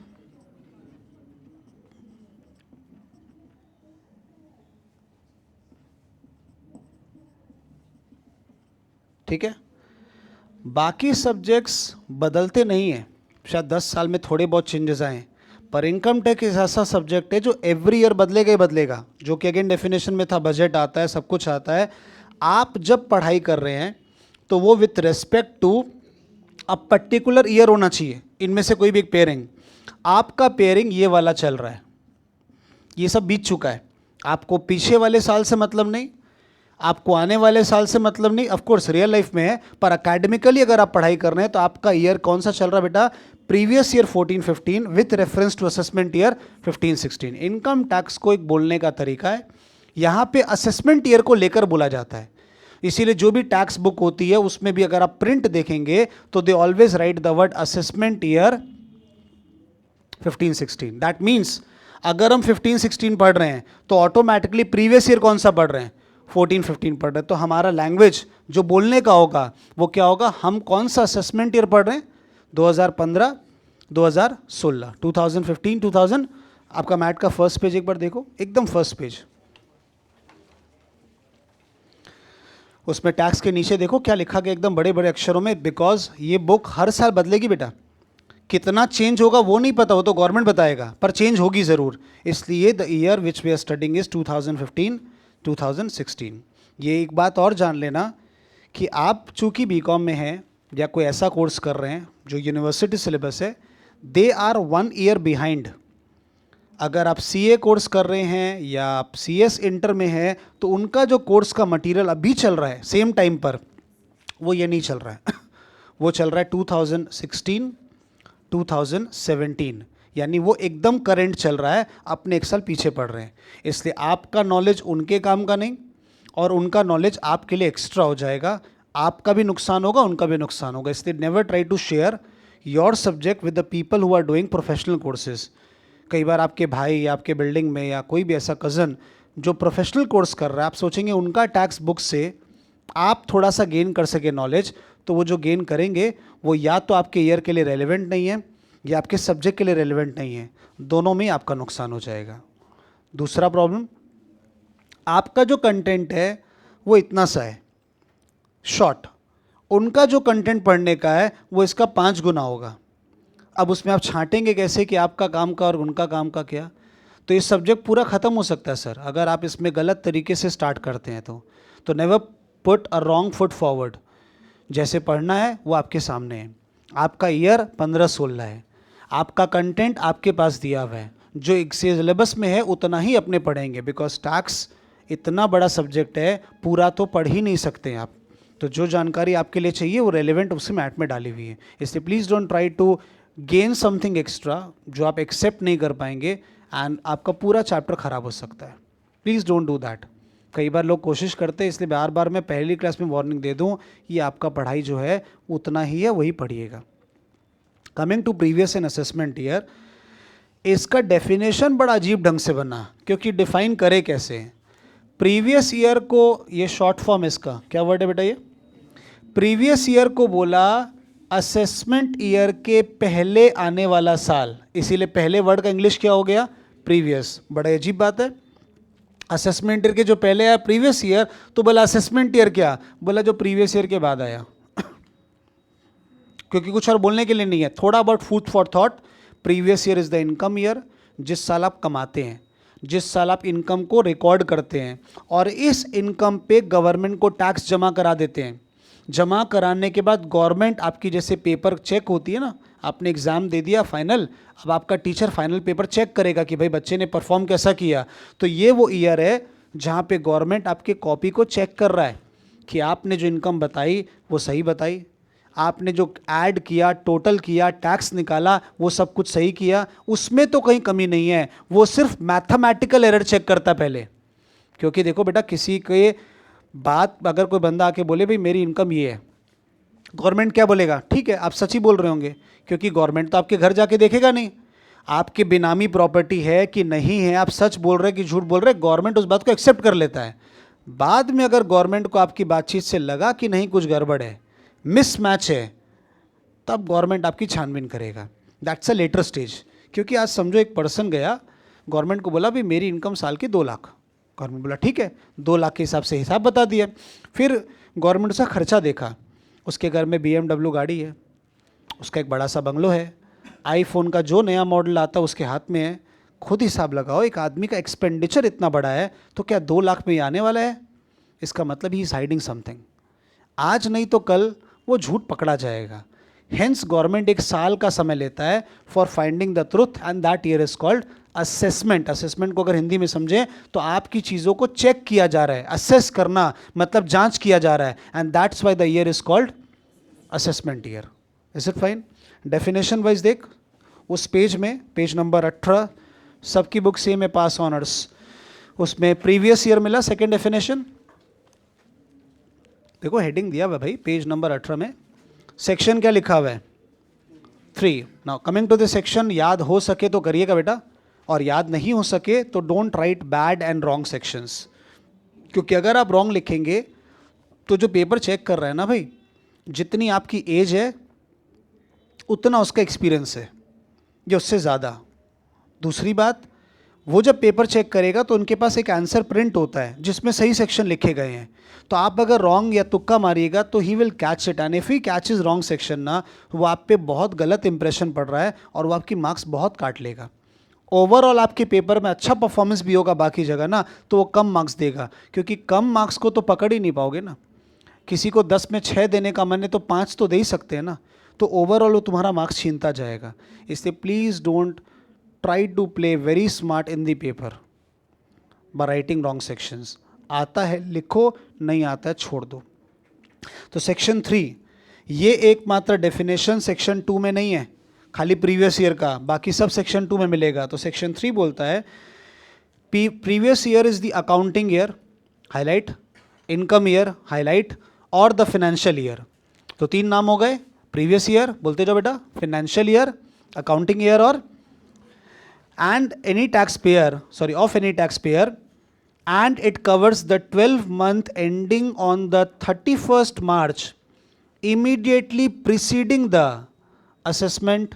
ठीक है। बाकी सब्जेक्ट्स बदलते नहीं हैं, शायद 10 साल में थोड़े बहुत चेंजेस आए, पर इनकम टैक्स एक ऐसा सब्जेक्ट है जो एवरी ईयर बदलेगा ही बदलेगा। जो कि अगेन डेफिनेशन में था, बजट आता है, सब कुछ आता है। आप जब पढ़ाई कर रहे हैं तो वो with respect to a particular year होना चाहिए। इनमें से कोई भी एक पेयरिंग, आपका पेयरिंग ये वाला चल रहा है, ये सब बीत चुका है, आपको पीछे वाले साल से मतलब नहीं, आपको आने वाले साल से मतलब नहीं। ऑफ कोर्स रियल लाइफ में है, पर अकेडमिकली अगर आप पढ़ाई कर रहे हैं तो आपका ईयर कौन सा चल रहा है बेटा? Previous year 14-15 with reference to assessment year 15-16। Income tax को एक बोलने का तरीका है, यहाँ पे असेसमेंट ईयर को लेकर बोला जाता है। इसीलिए जो भी टैक्स बुक होती है उसमें भी अगर आप प्रिंट देखेंगे तो they always right the word assessment year 15-16। That means अगर हम 15-16 पढ़ रहे हैं तो ऑटोमेटिकली प्रीवियस ईयर कौन सा पढ़ रहे हैं? 14-15 पढ़ रहे हैं। तो हमारा लैंग्वेज जो बोलने का होगा वो क्या होगा? हम कौन सा असेसमेंट ईयर पढ़ रहे हैं? 2015, 2016, 2015, 2000। आपका मैथ का फर्स्ट पेज एक बार देखो, एकदम फर्स्ट पेज, उसमें टैक्स के नीचे देखो क्या लिखा गया एकदम बड़े बड़े अक्षरों में। बिकॉज ये बुक हर साल बदलेगी बेटा, कितना चेंज होगा वो नहीं पता, वो तो गवर्नमेंट बताएगा, पर चेंज होगी ज़रूर। इसलिए the year which we are studying is 2015-2016। ये एक बात और जान लेना कि आप चूँकि बीकॉम में हैं या कोई ऐसा कोर्स कर रहे हैं जो यूनिवर्सिटी सिलेबस है, दे आर 1 ईयर बिहाइंड। अगर आप सीए कोर्स कर रहे हैं या आप सीएस इंटर में हैं तो उनका जो कोर्स का मटेरियल अभी चल रहा है सेम टाइम पर, वो ये नहीं चल रहा है वो चल रहा है 2016, 2017, यानी वो एकदम करंट चल रहा है, अपने एक साल पीछे पड़ रहे हैं। इसलिए आपका नॉलेज उनके काम का नहीं और उनका नॉलेज आपके लिए एक्स्ट्रा हो जाएगा, आपका भी नुकसान होगा, उनका भी नुकसान होगा। इसलिए never try to share your subject with the people who are doing professional courses. कई बार आपके भाई या आपके बिल्डिंग में या कोई भी ऐसा कज़न जो प्रोफेशनल कोर्स कर रहा है, आप सोचेंगे उनका टैक्स बुक से आप थोड़ा सा गेन कर सके नॉलेज, तो वो जो गेन करेंगे वो या तो आपके ईयर के लिए रेलेवेंट नहीं है या आपके सब्जेक्ट के लिए रेलेवेंट नहीं है, दोनों में आपका नुकसान हो जाएगा। दूसरा प्रॉब्लम, आपका जो कंटेंट है वो इतना सा है शॉर्ट, उनका जो कंटेंट पढ़ने का है वो इसका 5 गुना होगा। अब उसमें आप छांटेंगे कैसे कि आपका काम का और उनका काम का क्या? तो ये सब्जेक्ट पूरा ख़त्म हो सकता है सर, अगर आप इसमें गलत तरीके से स्टार्ट करते हैं तो never put a wrong foot forward. जैसे पढ़ना है वो आपके सामने है, आपका ईयर 15-16 है, आपका कंटेंट आपके पास दिया हुआ है, जो सिलेबस में है उतना ही अपने पढ़ेंगे, बिकॉज टैक्स इतना बड़ा सब्जेक्ट है, पूरा तो पढ़ ही नहीं सकते आप। तो जो जानकारी आपके लिए चाहिए वो रेलेवेंट उसी मैट में डाली हुई है, इसलिए please don't try to gain something extra जो आप एक्सेप्ट नहीं कर पाएंगे, एंड आपका पूरा चैप्टर खराब हो सकता है। Please don't do that. कई बार लोग कोशिश करते हैं, इसलिए बार बार मैं पहली क्लास में वार्निंग दे दूं, ये आपका पढ़ाई जो है उतना ही है, वही पढ़िएगा। Coming to previous and assessment year, इसका डेफिनेशन बड़ा अजीब ढंग से बना, क्योंकि डिफाइन करे कैसे? प्रीवियस ईयर को, ये शॉर्ट फॉर्म इसका क्या वर्ड है बेटा? ये प्रीवियस ईयर को बोला असेसमेंट ईयर के पहले आने वाला साल, इसीलिए पहले वर्ड का इंग्लिश क्या हो गया? प्रीवियस। बड़ा अजीब बात है, असेसमेंट ईयर के जो पहले आया प्रीवियस ईयर, तो बोला असेसमेंट ईयर क्या? बोला जो प्रीवियस ईयर के बाद आया। क्योंकि कुछ और बोलने के लिए नहीं है। थोड़ा about food for thought, previous year is the income year, जिस साल आप कमाते हैं, जिस साल आप इनकम को रिकॉर्ड करते हैं, और इस इनकम पे गवर्नमेंट को टैक्स जमा करा देते हैं। जमा कराने के बाद गवर्नमेंट आपकी, जैसे पेपर चेक होती है ना, आपने एग्ज़ाम दे दिया फाइनल, अब आपका टीचर फाइनल पेपर चेक करेगा कि भाई बच्चे ने परफॉर्म कैसा किया। तो ये वो ईयर है जहाँ पे गवर्नमेंट आपके कॉपी को चेक कर रहा है कि आपने जो इनकम बताई वो सही बताई, आपने जो ऐड किया, टोटल किया, टैक्स निकाला, वो सब कुछ सही किया, उसमें तो कहीं कमी नहीं है। वो सिर्फ मैथमेटिकल एरर चेक करता पहले। क्योंकि देखो बेटा, किसी के बात अगर कोई बंदा आके बोले भाई मेरी इनकम ये है, गवर्नमेंट क्या बोलेगा? ठीक है, आप सच ही बोल रहे होंगे, क्योंकि गवर्नमेंट तो आपके घर जाके देखेगा नहीं आपके बेनामी प्रॉपर्टी है कि नहीं है, आप सच बोल रहे कि झूठ बोल रहे, गवर्नमेंट उस बात को एक्सेप्ट कर लेता है। बाद में अगर गवर्नमेंट को आपकी बातचीत से लगा कि नहीं कुछ गड़बड़ है, मिसमैच है, तब गवर्नमेंट आपकी छानबीन करेगा। That's a later stage. क्योंकि आज समझो एक पर्सन गया, गवर्नमेंट को बोला भाई मेरी इनकम साल की 2 लाख, गवर्नमेंट बोला ठीक है, 2 लाख के हिसाब से हिसाब बता दिया। फिर गवर्नमेंट उसका खर्चा देखा, उसके घर में BMW गाड़ी है, उसका एक बड़ा सा बंगलो है, आईफोन का जो नया मॉडल आता है उसके हाथ में है। खुद हिसाब लगाओ, एक आदमी का एक्सपेंडिचर इतना बड़ा है, तो क्या 2 लाख में ही आने वाला है? इसका मतलब ही इज हाइडिंग समथिंग। आज नहीं तो कल वो झूठ पकड़ा जाएगा। हेंस गवर्नमेंट 1 साल का समय लेता है for finding the truth, and that year is called assessment. Assessment को अगर हिंदी में समझें तो आपकी चीज़ों को चेक किया जा रहा है। असेस करना मतलब जांच किया जा रहा है, and that's why the year is called assessment year. Is it fine? Definition wise देख, उस पेज में, पेज नंबर 18, सबकी बुक सेम है, पास ऑनर्स, उसमें प्रीवियस ईयर मिला सेकेंड डेफिनेशन। देखो हेडिंग दिया हुआ भाई, पेज नंबर 18 में सेक्शन क्या लिखा हुआ है? 3। Now coming to the section, याद हो सके तो करिएगा बेटा, और याद नहीं हो सके तो don't write bad and wrong sections, क्योंकि अगर आप रॉन्ग लिखेंगे तो जो पेपर चेक कर रहा है ना भाई, जितनी आपकी एज है उतना उसका एक्सपीरियंस है या उससे ज़्यादा। दूसरी बात, वो जब पेपर चेक करेगा तो उनके पास एक आंसर प्रिंट होता है जिसमें सही सेक्शन लिखे गए हैं। तो आप अगर रॉन्ग या तुक्का मारिएगा तो he will catch it, and if he catches wrong section ना, वो आप पे बहुत गलत इंप्रेशन पड़ रहा है और वो आपकी मार्क्स बहुत काट लेगा। ओवरऑल आपके पेपर में अच्छा परफॉर्मेंस भी होगा बाकी जगह ना, तो वो कम मार्क्स देगा, क्योंकि कम मार्क्स को तो पकड़ ही नहीं पाओगे ना। किसी को 10 में 6 देने का मन है तो 5 तो दे ही सकते हैं ना, तो ओवरऑल वो तुम्हारा मार्क्स छीनता जाएगा। इसलिए please don't try to play very smart in the paper by writing wrong sections. आता है लिखो, नहीं आता है छोड़ दो। तो सेक्शन 3, ये एकमात्र डेफिनेशन सेक्शन 2 में नहीं है, खाली प्रीवियस ईयर का, बाकी सब सेक्शन 2 में मिलेगा। तो सेक्शन 3 बोलता है previous year is the accounting year, highlight, income year, highlight, और द फाइनेंशियल ईयर। तो 3 नाम हो गए, प्रीवियस ईयर बोलते जाओ बेटा, फाइनेंशियल ईयर, अकाउंटिंग ईयर, और and any taxpayer, sorry, of any taxpayer, and it covers the 12-month ending on the 31st March immediately preceding the assessment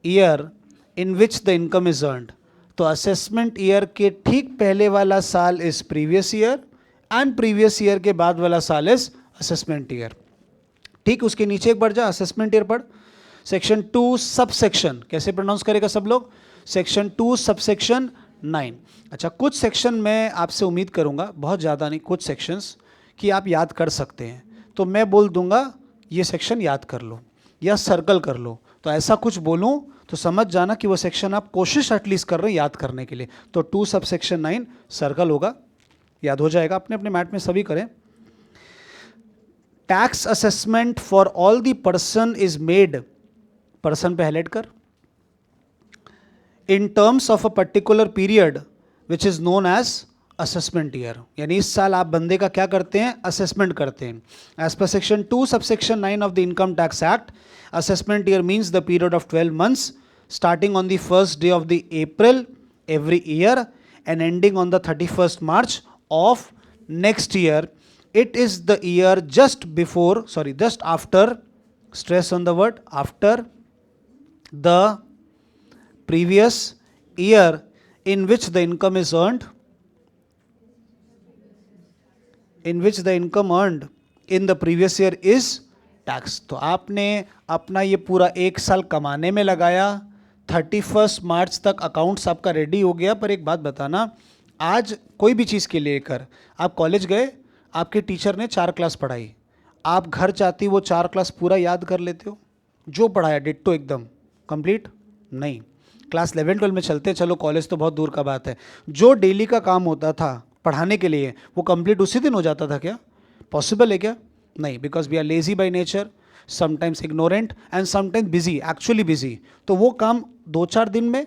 year in which the income is earned. तो assessment year के ठीक पहले वाला साल is previous year, and previous year के बाद वाला साल इज असेसमेंट ईयर। ठीक, उसके नीचे एक बढ़ जा, असेसमेंट ईयर पढ़। सेक्शन 2 सबसेक्शन, कैसे प्रोनाउंस करेगा सब लोग? Section 2 subsection 9। अच्छा, कुछ सेक्शन मैं आपसे उम्मीद करूंगा, बहुत ज़्यादा नहीं, कुछ सेक्शंस कि आप याद कर सकते हैं, तो मैं बोल दूंगा ये सेक्शन याद कर लो या सर्कल कर लो, तो ऐसा कुछ बोलूं तो समझ जाना कि वो सेक्शन आप कोशिश एटलीस्ट कर रहे हैं याद करने के लिए। तो 2 सबसेक्शन 9 सर्कल होगा, याद हो जाएगा। अपने अपने मैट में सभी करें। Tax assessment for all the person is made, person पे हाईलाइट कर, in terms of a particular period which is known as assessment year, यानी इस साल आप बंदे का क्या करते हैं? असेसमेंट करते हैं। As per section 2 subsection 9 of the income tax act, assessment year means the period of 12 months starting on the first day of the April every year and ending on the 31st March of next year. It is the year just after, stress on the word after, the previous year in which the income is earned, in which the income earned in the previous year is tax. तो आपने अपना ये पूरा एक साल कमाने में लगाया, 31 मार्च तक अकाउंट्स आपका रेडी हो गया। पर एक बात बताना, आज कोई भी चीज़ के लिए कर, आप कॉलेज गए, आपके टीचर ने 4 क्लास पढ़ाई, आप घर चाहती वो 4 क्लास पूरा याद कर लेते हो? जो पढ़ाया डिट्टो एकदम कंप्लीट? नहीं। क्लास 11-12 में चलते, चलो कॉलेज तो बहुत दूर का बात है, जो डेली का काम होता था पढ़ाने के लिए वो कंप्लीट उसी दिन हो जाता था क्या? पॉसिबल है क्या? नहीं, because we are lazy by nature, sometimes ignorant and sometimes busy, actually busy. तो वो काम 2-4 दिन में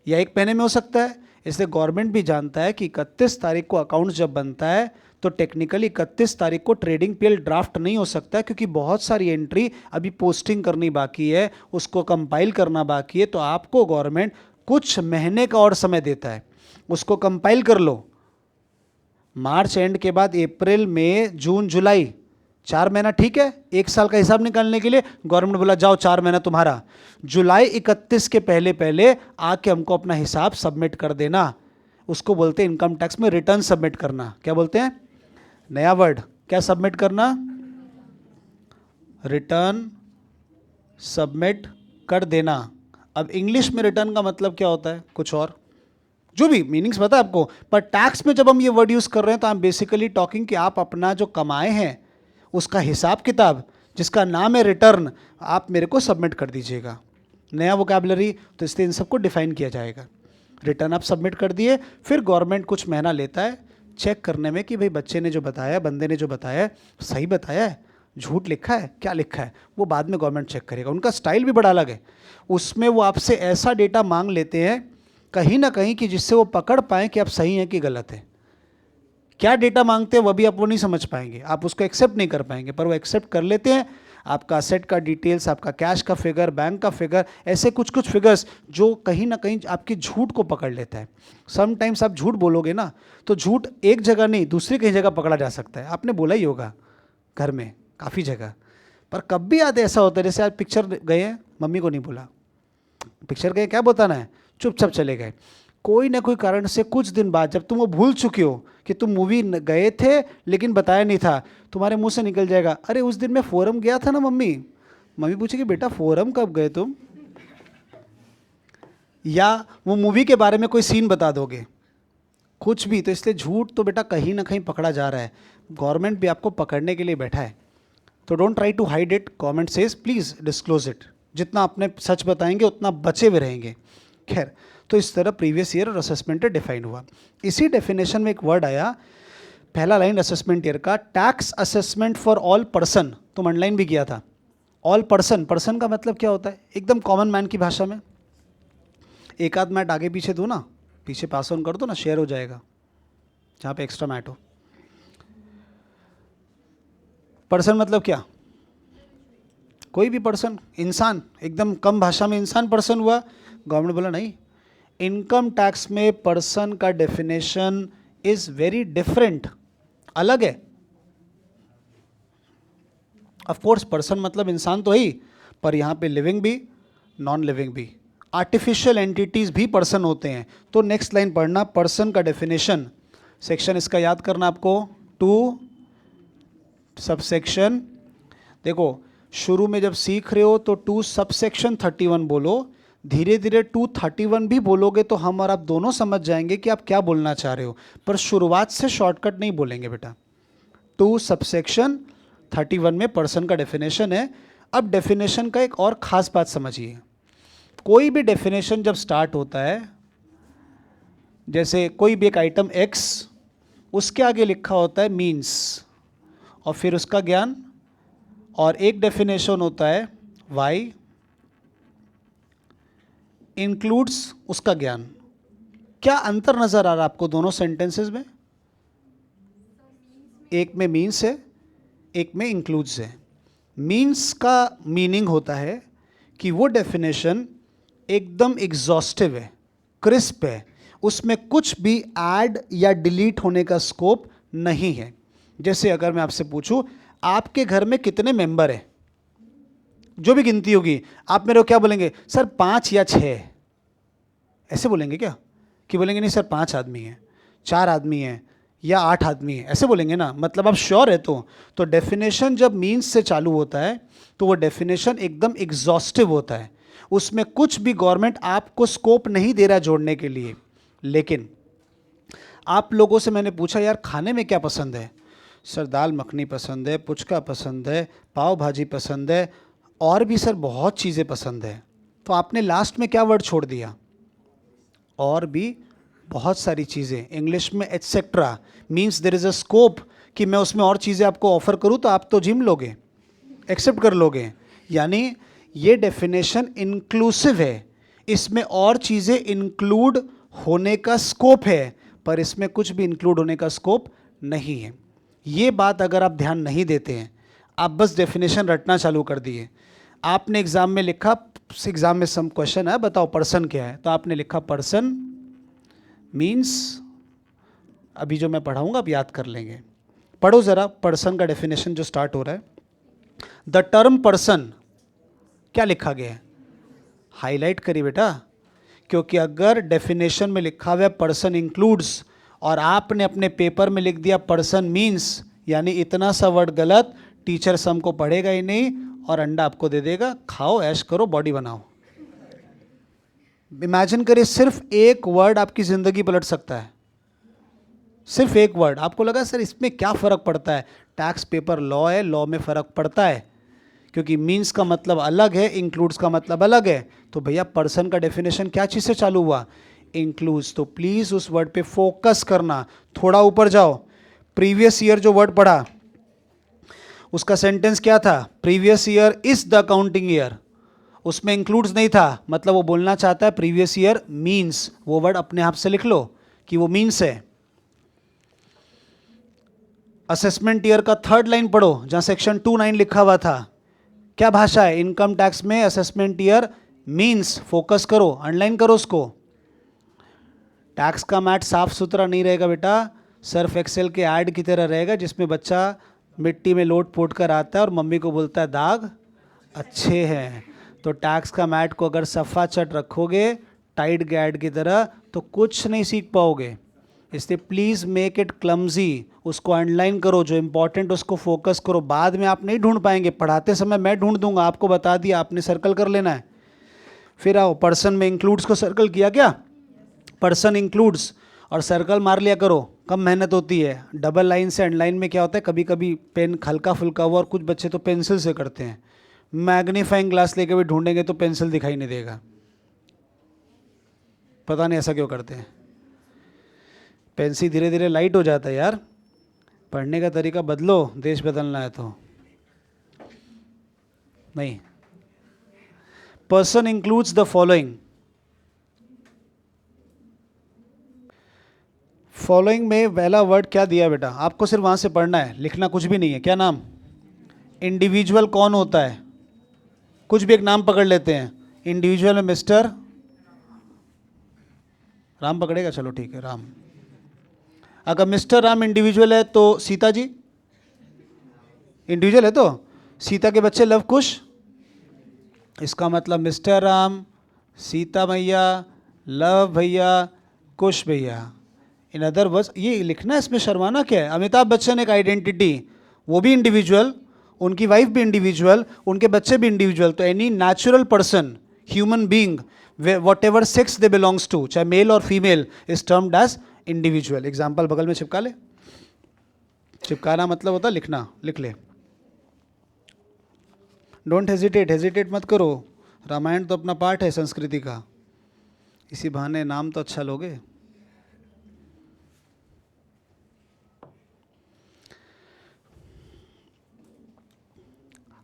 या एक महीने में हो सकता है। इसलिए गवर्नमेंट भी जानता है कि 31 तारीख को अकाउंट जब बनता है तो टेक्निकली 31 तारीख को ट्रेडिंग पीएल ड्राफ्ट नहीं हो सकता है, क्योंकि बहुत सारी एंट्री अभी पोस्टिंग करनी बाकी है, उसको कंपाइल करना बाकी है। तो आपको गवर्नमेंट कुछ महीने का और समय देता है, उसको कंपाइल कर लो। मार्च एंड के बाद अप्रैल, मई, जून, जुलाई, 4 महीना ठीक है एक साल का हिसाब निकालने के लिए। गवर्नमेंट बोला जाओ 4 महीना तुम्हारा, जुलाई 31 के पहले पहले आके हमको अपना हिसाब सबमिट कर देना। उसको बोलते हैं इनकम टैक्स में रिटर्न सबमिट करना। क्या बोलते हैं? नया वर्ड, क्या सबमिट करना? रिटर्न सबमिट कर देना। अब इंग्लिश में रिटर्न का मतलब क्या होता है? कुछ और, जो भी मीनिंग्स पता है आपको, पर टैक्स में जब हम ये वर्ड यूज कर रहे हैं तो हम बेसिकली टॉकिंग कि आप अपना जो कमाए हैं उसका हिसाब किताब, जिसका नाम है रिटर्न, आप मेरे को सबमिट कर दीजिएगा। नया वोकैबुलरी, तो इसलिए इन सबको डिफाइन किया जाएगा। रिटर्न आप सबमिट कर दिए, फिर गवर्नमेंट कुछ महीना लेता है चेक करने में कि भाई बच्चे ने जो बताया, बंदे ने जो बताया सही बताया है, झूठ लिखा है, क्या लिखा है, वो बाद में गवर्नमेंट चेक करेगा। उनका स्टाइल भी बड़ा अलग है, उसमें वो आपसे ऐसा डेटा मांग लेते हैं कहीं ना कहीं कि जिससे वो पकड़ पाएँ कि आप सही हैं कि गलत है। क्या डेटा मांगते हैं वो भी आप वो नहीं समझ पाएंगे, आप उसको एक्सेप्ट नहीं कर पाएंगे, पर वो एक्सेप्ट कर लेते हैं। आपका असेट का डिटेल्स, आपका कैश का फिगर, बैंक का फिगर, ऐसे कुछ कुछ फिगर्स जो कहीं ना कहीं आपकी झूठ को पकड़ लेता है। समटाइम्स आप झूठ बोलोगे ना तो झूठ एक जगह नहीं दूसरी कहीं जगह पकड़ा जा सकता है। आपने बोला ही होगा घर में काफ़ी जगह, पर कब भी आते ऐसा होता है जैसे आज पिक्चर गए हैं, मम्मी को नहीं बोला, पिक्चर गए क्या बताना है, चुपचाप चले गए। कोई ना कोई कारण से कुछ दिन बाद जब तुम वो भूल चुके हो कि तुम मूवी गए थे लेकिन बताया नहीं था, तुम्हारे मुंह से निकल जाएगा, अरे उस दिन मैं फोरम गया था ना मम्मी। मम्मी पूछेगी बेटा फोरम कब गए तुम, या वो मूवी के बारे में कोई सीन बता दोगे, कुछ भी। तो इसलिए झूठ तो बेटा कहीं ना कहीं पकड़ा जा रहा है, गवर्नमेंट भी आपको पकड़ने के लिए बैठा है। तो don't try to hide it, government says please disclose it. जितना आपने सच बताएंगे उतना बचे हुए रहेंगे। खैर, तो इस तरह प्रीवियस ईयर और असेसमेंट डिफाइन हुआ। इसी डेफिनेशन में एक वर्ड आया, पहला लाइन असेसमेंट ईयर का, tax assessment for all person, तो अंडरलाइन भी किया था। ऑल पर्सन, पर्सन का मतलब क्या होता है? एकदम कॉमन मैन की भाषा में। एक आध मैट आगे पीछे दो ना, पीछे पास ऑन कर दो ना, शेयर हो जाएगा जहाँ पे एक्स्ट्रा मैट हो। पर्सन मतलब क्या? कोई भी पर्सन, इंसान, एकदम कम भाषा में इंसान पर्सन हुआ। गवर्नमेंट बोला नहीं, इनकम टैक्स में पर्सन का डेफिनेशन इज वेरी डिफरेंट, अलग है। ऑफ कोर्स पर्सन मतलब इंसान तो ही, पर यहाँ पे लिविंग भी नॉन लिविंग भी, आर्टिफिशियल एंटिटीज भी पर्सन होते हैं। तो नेक्स्ट लाइन पढ़ना, पर्सन का डेफिनेशन, सेक्शन इसका याद करना आपको, 2 सबसेक्शन। देखो शुरू में जब सीख रहे हो तो 2 सबसेक्शन 31 बोलो, धीरे धीरे 231 भी बोलोगे तो हम और आप दोनों समझ जाएंगे कि आप क्या बोलना चाह रहे हो, पर शुरुआत से शॉर्टकट नहीं बोलेंगे बेटा। 2 सबसेक्शन 31 में पर्सन का डेफिनेशन है। अब डेफिनेशन का एक और ख़ास बात समझिए, कोई भी डेफिनेशन जब स्टार्ट होता है, जैसे कोई भी एक आइटम X, उसके आगे लिखा होता है मीन्स और फिर उसका ज्ञान, और एक डेफिनेशन होता है Y इंक्लूड्स उसका ज्ञान। क्या अंतर नज़र आ रहा है आपको दोनों सेंटेंसेस में? एक में मीन्स है, एक में इंक्लूड्स है। मीन्स का मीनिंग होता है कि वो डेफिनेशन एकदम एग्जॉस्टिव है, क्रिस्प है, उसमें कुछ भी ऐड या डिलीट होने का स्कोप नहीं है। जैसे अगर मैं आपसे पूछूं आपके घर में कितने मेंबर हैं, जो भी गिनती होगी आप मेरे को क्या बोलेंगे? सर 5 या 6, ऐसे बोलेंगे क्या? कि बोलेंगे नहीं सर 5 आदमी हैं, 4 आदमी हैं या 8 आदमी हैं, ऐसे बोलेंगे ना? मतलब आप श्योर है? तो डेफिनेशन जब मीन्स से चालू होता है तो वो डेफिनेशन एकदम एग्जॉस्टिव होता है, उसमें कुछ भी गवर्नमेंट आपको स्कोप नहीं दे रहा जोड़ने के लिए। लेकिन आप लोगों से मैंने पूछा यार खाने में क्या पसंद है? सर दाल मखनी पसंद है, पुचका पसंद है, पाव भाजी पसंद है, और भी सर बहुत चीज़ें पसंद है। तो आपने लास्ट में क्या वर्ड छोड़ दिया? और भी बहुत सारी चीज़ें, इंग्लिश में etcetera, means there is a scope कि मैं उसमें और चीज़ें आपको ऑफर करूं तो आप तो जिम लोगे, एक्सेप्ट कर लोगे। यानी ये डेफिनेशन इंक्लूसिव है, इसमें और चीज़ें इंक्लूड होने का स्कोप है, पर इसमें कुछ भी इंक्लूड होने का स्कोप नहीं है। ये बात अगर आप ध्यान नहीं देते हैं, आप बस डेफिनेशन रटना चालू कर दिए। आपने एग्जाम में लिखा, एग्जाम में सम क्वेश्चन है बताओ पर्सन क्या है, तो आपने लिखा पर्सन मीन्स, अभी जो मैं पढ़ाऊंगा आप याद कर लेंगे। पढ़ो ज़रा पर्सन का डेफिनेशन जो स्टार्ट हो रहा है। द टर्म पर्सन क्या लिखा गया है? हाईलाइट करिए बेटा, क्योंकि अगर डेफिनेशन में लिखा हुआ है पर्सन इंक्लूड्स और आपने अपने पेपर में लिख दिया पर्सन मीन्स, यानी इतना सा वर्ड गलत, टीचर सम को पढ़ेगा ही नहीं और अंडा आपको दे देगा, खाओ ऐश करो बॉडी बनाओ। इमेजिन करिए सिर्फ एक वर्ड आपकी ज़िंदगी पलट सकता है, सिर्फ एक वर्ड। आपको लगा सर इसमें क्या फ़र्क पड़ता है? टैक्स पेपर लॉ है, लॉ में फ़र्क पड़ता है, क्योंकि मीन्स का मतलब अलग है, इंक्लूड्स का मतलब अलग है। तो भैया पर्सन का डेफिनेशन क्या चीज़ से चालू हुआ? इंक्लूड्स। तो प्लीज़ उस वर्ड पे फोकस करना, थोड़ा ऊपर जाओ। प्रीवियस ईयर जो वर्ड पढ़ा उसका सेंटेंस क्या था? Previous year is the accounting year, उसमें इंक्लूड्स नहीं था, मतलब वो बोलना चाहता है प्रीवियस ईयर मीन्स। वो वर्ड अपने आप से लिख लो कि वो मीन्स है। असेसमेंट ईयर का 3rd लाइन पढ़ो जहां सेक्शन 29 लिखा हुआ था, क्या भाषा है? इनकम टैक्स में असेसमेंट ईयर मीन्स। फोकस करो, अंडरलाइन करो उसको। टैक्स का मैट साफ सुथरा नहीं रहेगा बेटा, सर्फ एक्सेल के ऐड की तरह रहेगा जिसमें बच्चा मिट्टी में लोट पोट कर आता है और मम्मी को बोलता है दाग अच्छे हैं। तो टैक्स का मैट को अगर सफ़ा चट रखोगे टाइट गैड की तरह तो कुछ नहीं सीख पाओगे। इसलिए प्लीज़ मेक इट क्लमजी, उसको अंडरलाइन करो, जो इंपॉर्टेंट उसको फोकस करो। बाद में आप नहीं ढूंढ पाएंगे, पढ़ाते समय मैं ढूंढ दूंगा, आपको बता दिया, आपने सर्कल कर लेना है। फिर आओ पर्सन में इंक्लूड्स को सर्कल किया क्या? पर्सन इंक्लूड्स और सर्कल मार लिया करो, कम मेहनत होती है। डबल लाइन से अंडरलाइन में क्या होता है, कभी कभी पेन हल्का फुल्का हुआ और कुछ बच्चे तो पेंसिल से करते हैं। मैग्नीफाइंग ग्लास लेके भी ढूंढेंगे तो पेंसिल दिखाई नहीं देगा, पता नहीं ऐसा क्यों करते हैं। पेंसिल धीरे धीरे लाइट हो जाता है यार, पढ़ने का तरीका बदलो, देश बदलना है तो। नहीं, person includes the following. Following में पहला वर्ड क्या दिया बेटा? आपको सिर्फ वहां से पढ़ना है, लिखना कुछ भी नहीं है। क्या नाम? इंडिविजुअल कौन होता है? कुछ भी एक नाम पकड़ लेते हैं। इंडिविजुअल में मिस्टर राम पकड़ेगा, चलो ठीक है राम। अगर मिस्टर राम इंडिविजुअल है तो सीता जी इंडिविजुअल है, तो सीता के बच्चे लव कुश, इसका मतलब मिस्टर राम, सीता मैया, लव भैया, कुश भैया। इन अदर वर्ड्स ये लिखना है, इसमें शर्माना क्या है? अमिताभ बच्चन एक आइडेंटिटी, वो भी इंडिविजुअल, उनकी वाइफ भी इंडिविजुअल, उनके बच्चे भी इंडिविजुअल। तो any natural person, human being, whatever sex they belongs to, चाहे मेल और female, is termed as individual. Example बगल में चिपका ले। चिपकाना मतलब होता लिखना, लिख ले। डोंट हेजिटेट, हेजिटेट मत करो। रामायण तो अपना पार्ट है संस्कृति का, इसी बहाने नाम तो अच्छा लोगे।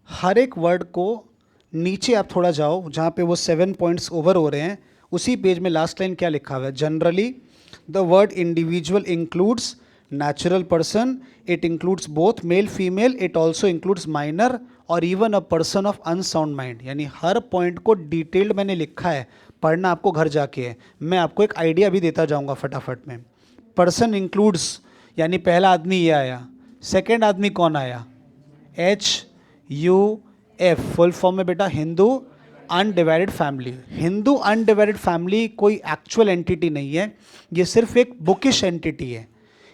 हर एक वर्ड को नीचे आप थोड़ा जाओ, जहाँ पे वो 7 पॉइंट्स ओवर हो रहे हैं, उसी पेज में लास्ट लाइन क्या लिखा हुआ है? Generally the word individual includes natural person, it includes both male female, it also includes minor और even a person of unsound mind. यानी हर पॉइंट को डिटेल्ड मैंने लिखा है, पढ़ना आपको घर जाके है। मैं आपको एक आइडिया भी देता जाऊँगा फटाफट में। पर्सन इंक्लूड्स यानी पहला आदमी ये आया, सेकेंड आदमी कौन आया? HUF, फुल फॉर्म में बेटा Hindu undivided family. Hindu undivided family कोई एक्चुअल एंटिटी नहीं है, ये सिर्फ एक बुकिश एंटिटी है।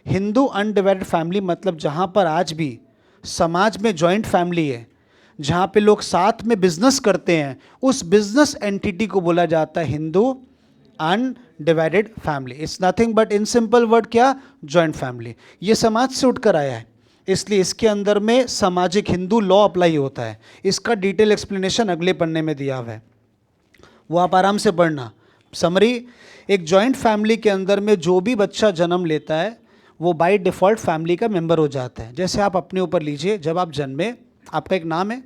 हिंदू अनडिवाइडेड फैमिली मतलब जहाँ पर आज भी समाज में जॉइंट फैमिली है, जहाँ पे लोग साथ में बिजनेस करते हैं, उस बिजनेस एंटिटी को बोला जाता है Hindu undivided family. It's nothing but in simple word क्या? Joint family. ये समाज से उठकर आया है, इसलिए इसके अंदर में सामाजिक हिंदू लॉ अप्लाई होता है। इसका डिटेल एक्सप्लेनेशन अगले पन्ने में दिया हुआ है, वो आप आराम से पढ़ना। समरी, एक जॉइंट फैमिली के अंदर में जो भी बच्चा जन्म लेता है वो बाय डिफ़ॉल्ट फैमिली का मेंबर हो जाता है। जैसे आप अपने ऊपर लीजिए, जब आप जन्मे आपका एक नाम है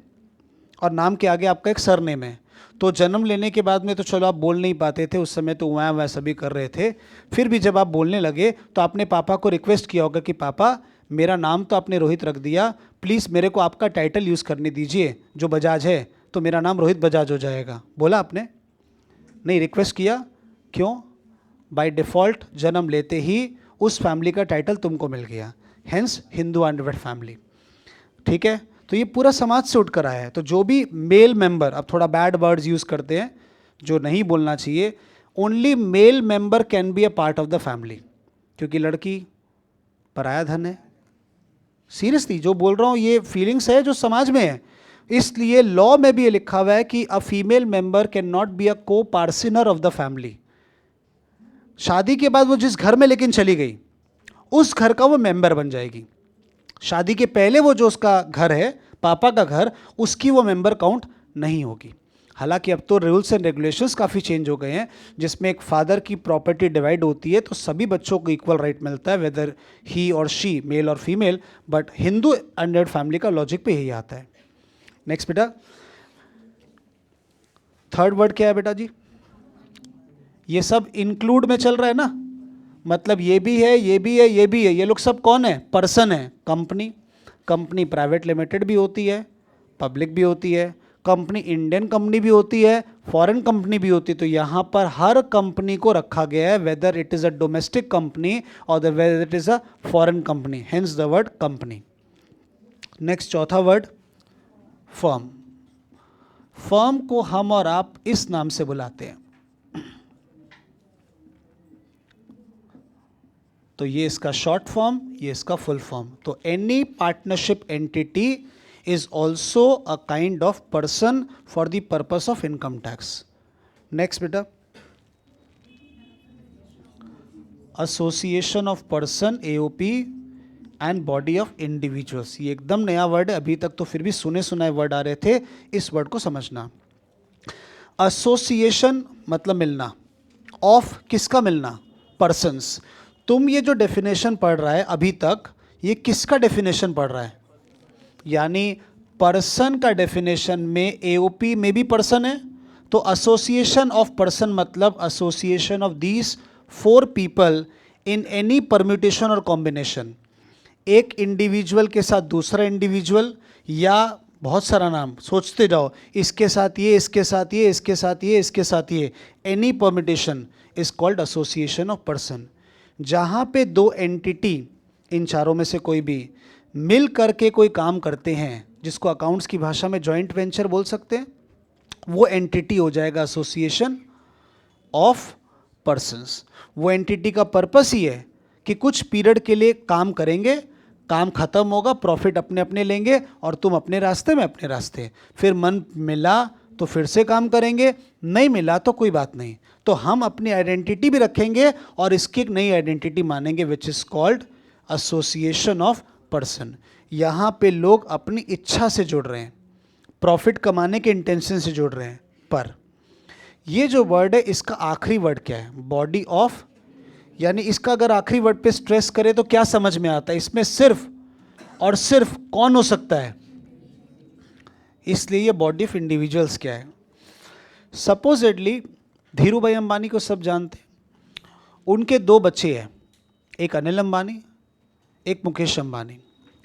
और नाम के आगे आपका एक सरनेम है। तो जन्म लेने के बाद में तो चलो आप बोल नहीं पाते थे, उस समय तो वहाँ सभी कर रहे थे। फिर भी जब आप बोलने लगे तो आपने पापा को रिक्वेस्ट किया होगा कि पापा मेरा नाम तो आपने रोहित रख दिया, प्लीज़ मेरे को आपका टाइटल यूज़ करने दीजिए, जो बजाज है तो मेरा नाम रोहित बजाज हो जाएगा। बोला आपने? नहीं, रिक्वेस्ट किया। क्यों? बाय डिफ़ॉल्ट जन्म लेते ही उस फैमिली का टाइटल तुमको मिल गया, हेंस हिंदू अनडिवाइडेड फैमिली। ठीक है, तो ये पूरा समाज से उठकर आया है। तो जो भी मेल मेंबर, अब थोड़ा बैड वर्ड्स यूज़ करते हैं जो नहीं बोलना चाहिए, only male member can be a part of the family, क्योंकि लड़की पराया धन है। सीरियसली जो बोल रहा हूँ ये फीलिंग्स है जो समाज में है। इसलिए लॉ में भी ये लिखा हुआ है कि a female member can not be a को पार्सनर ऑफ द फैमिली। शादी के बाद वो जिस घर में लेकिन चली गई, उस घर का वो मेंबर बन जाएगी। शादी के पहले वो जो उसका घर है, पापा का घर, उसकी वो मेंबर काउंट नहीं होगी। हालांकि अब तो रूल्स एंड रेगुलेशंस काफ़ी चेंज हो गए हैं, जिसमें एक फादर की प्रॉपर्टी डिवाइड होती है तो सभी बच्चों को इक्वल राइट मिलता है, वेदर ही और शी, मेल और female. But Hindu undivided family का लॉजिक पे यही आता है। नेक्स्ट बेटा, थर्ड वर्ड क्या है बेटा जी? ये सब इंक्लूड में चल रहा है ना, मतलब ये भी है, ये भी है, ये भी है। ये लोग सब कौन है? पर्सन है। कंपनी, कंपनी प्राइवेट लिमिटेड भी होती है, पब्लिक भी होती है। कंपनी इंडियन कंपनी भी होती है, फॉरेन कंपनी भी होती है। तो यहाँ पर हर कंपनी को रखा गया है, whether it is a domestic company और whether it is a foreign company, hence the word company. Next चौथा वर्ड फर्म। फर्म को हम और आप इस नाम से बुलाते हैं। तो ये इसका शॉर्ट फॉर्म, ये इसका फुल फॉर्म। तो any partnership entity is also a kind of person for the purpose of income tax. Next बेटा, association of person AOP and body of individuals। ये एकदम नया वर्ड है, अभी तक तो फिर भी सुने सुनाए वर्ड आ रहे थे, इस वर्ड को समझना। एसोसिएशन मतलब मिलना, ऑफ किसका मिलना? पर्सन्स। तुम ये जो डेफिनेशन पढ़ रहा है अभी तक, ये किसका डेफिनेशन पढ़ रहा है? यानी पर्सन का डेफिनेशन में एओपी में भी पर्सन है, तो एसोसिएशन ऑफ पर्सन मतलब association of these 4 people in any permutation और कॉम्बिनेशन। एक इंडिविजुअल के साथ दूसरा इंडिविजुअल, या बहुत सारा नाम सोचते जाओ, इसके साथ ये, इसके साथ ये, इसके साथ ये, इसके साथ ये, any permutation is called association of person. जहाँ पे 2 एंटिटी, इन चारों में से कोई भी मिल करके कोई काम करते हैं, जिसको अकाउंट्स की भाषा में जॉइंट वेंचर बोल सकते हैं, वो एंटिटी हो जाएगा एसोसिएशन ऑफ पर्सन्स। वो एंटिटी का पर्पस ही है कि कुछ पीरियड के लिए काम करेंगे, काम खत्म होगा, प्रॉफिट अपने अपने लेंगे और तुम अपने रास्ते में अपने रास्ते। फिर मन मिला तो फिर से काम करेंगे, नहीं मिला तो कोई बात नहीं। तो हम अपनी आइडेंटिटी भी रखेंगे और इसकी एक नई आइडेंटिटी मानेंगे which is called association of person. यहाँ पे लोग अपनी इच्छा से जुड़ रहे हैं, प्रॉफिट कमाने के इंटेंशन से जुड़ रहे हैं। पर ये जो वर्ड है इसका आखिरी वर्ड क्या है? बॉडी ऑफ, यानी इसका अगर आखिरी वर्ड पे स्ट्रेस करें तो क्या समझ में आता है? इसमें सिर्फ और सिर्फ कौन हो सकता है? इसलिए ये बॉडी ऑफ इंडिविजुअल्स क्या है? सपोजिटली धीरू भाई अंबानी को सब जानते हैं, उनके दो बच्चे हैं, एक अनिल अंबानी, एक मुकेश अंबानी।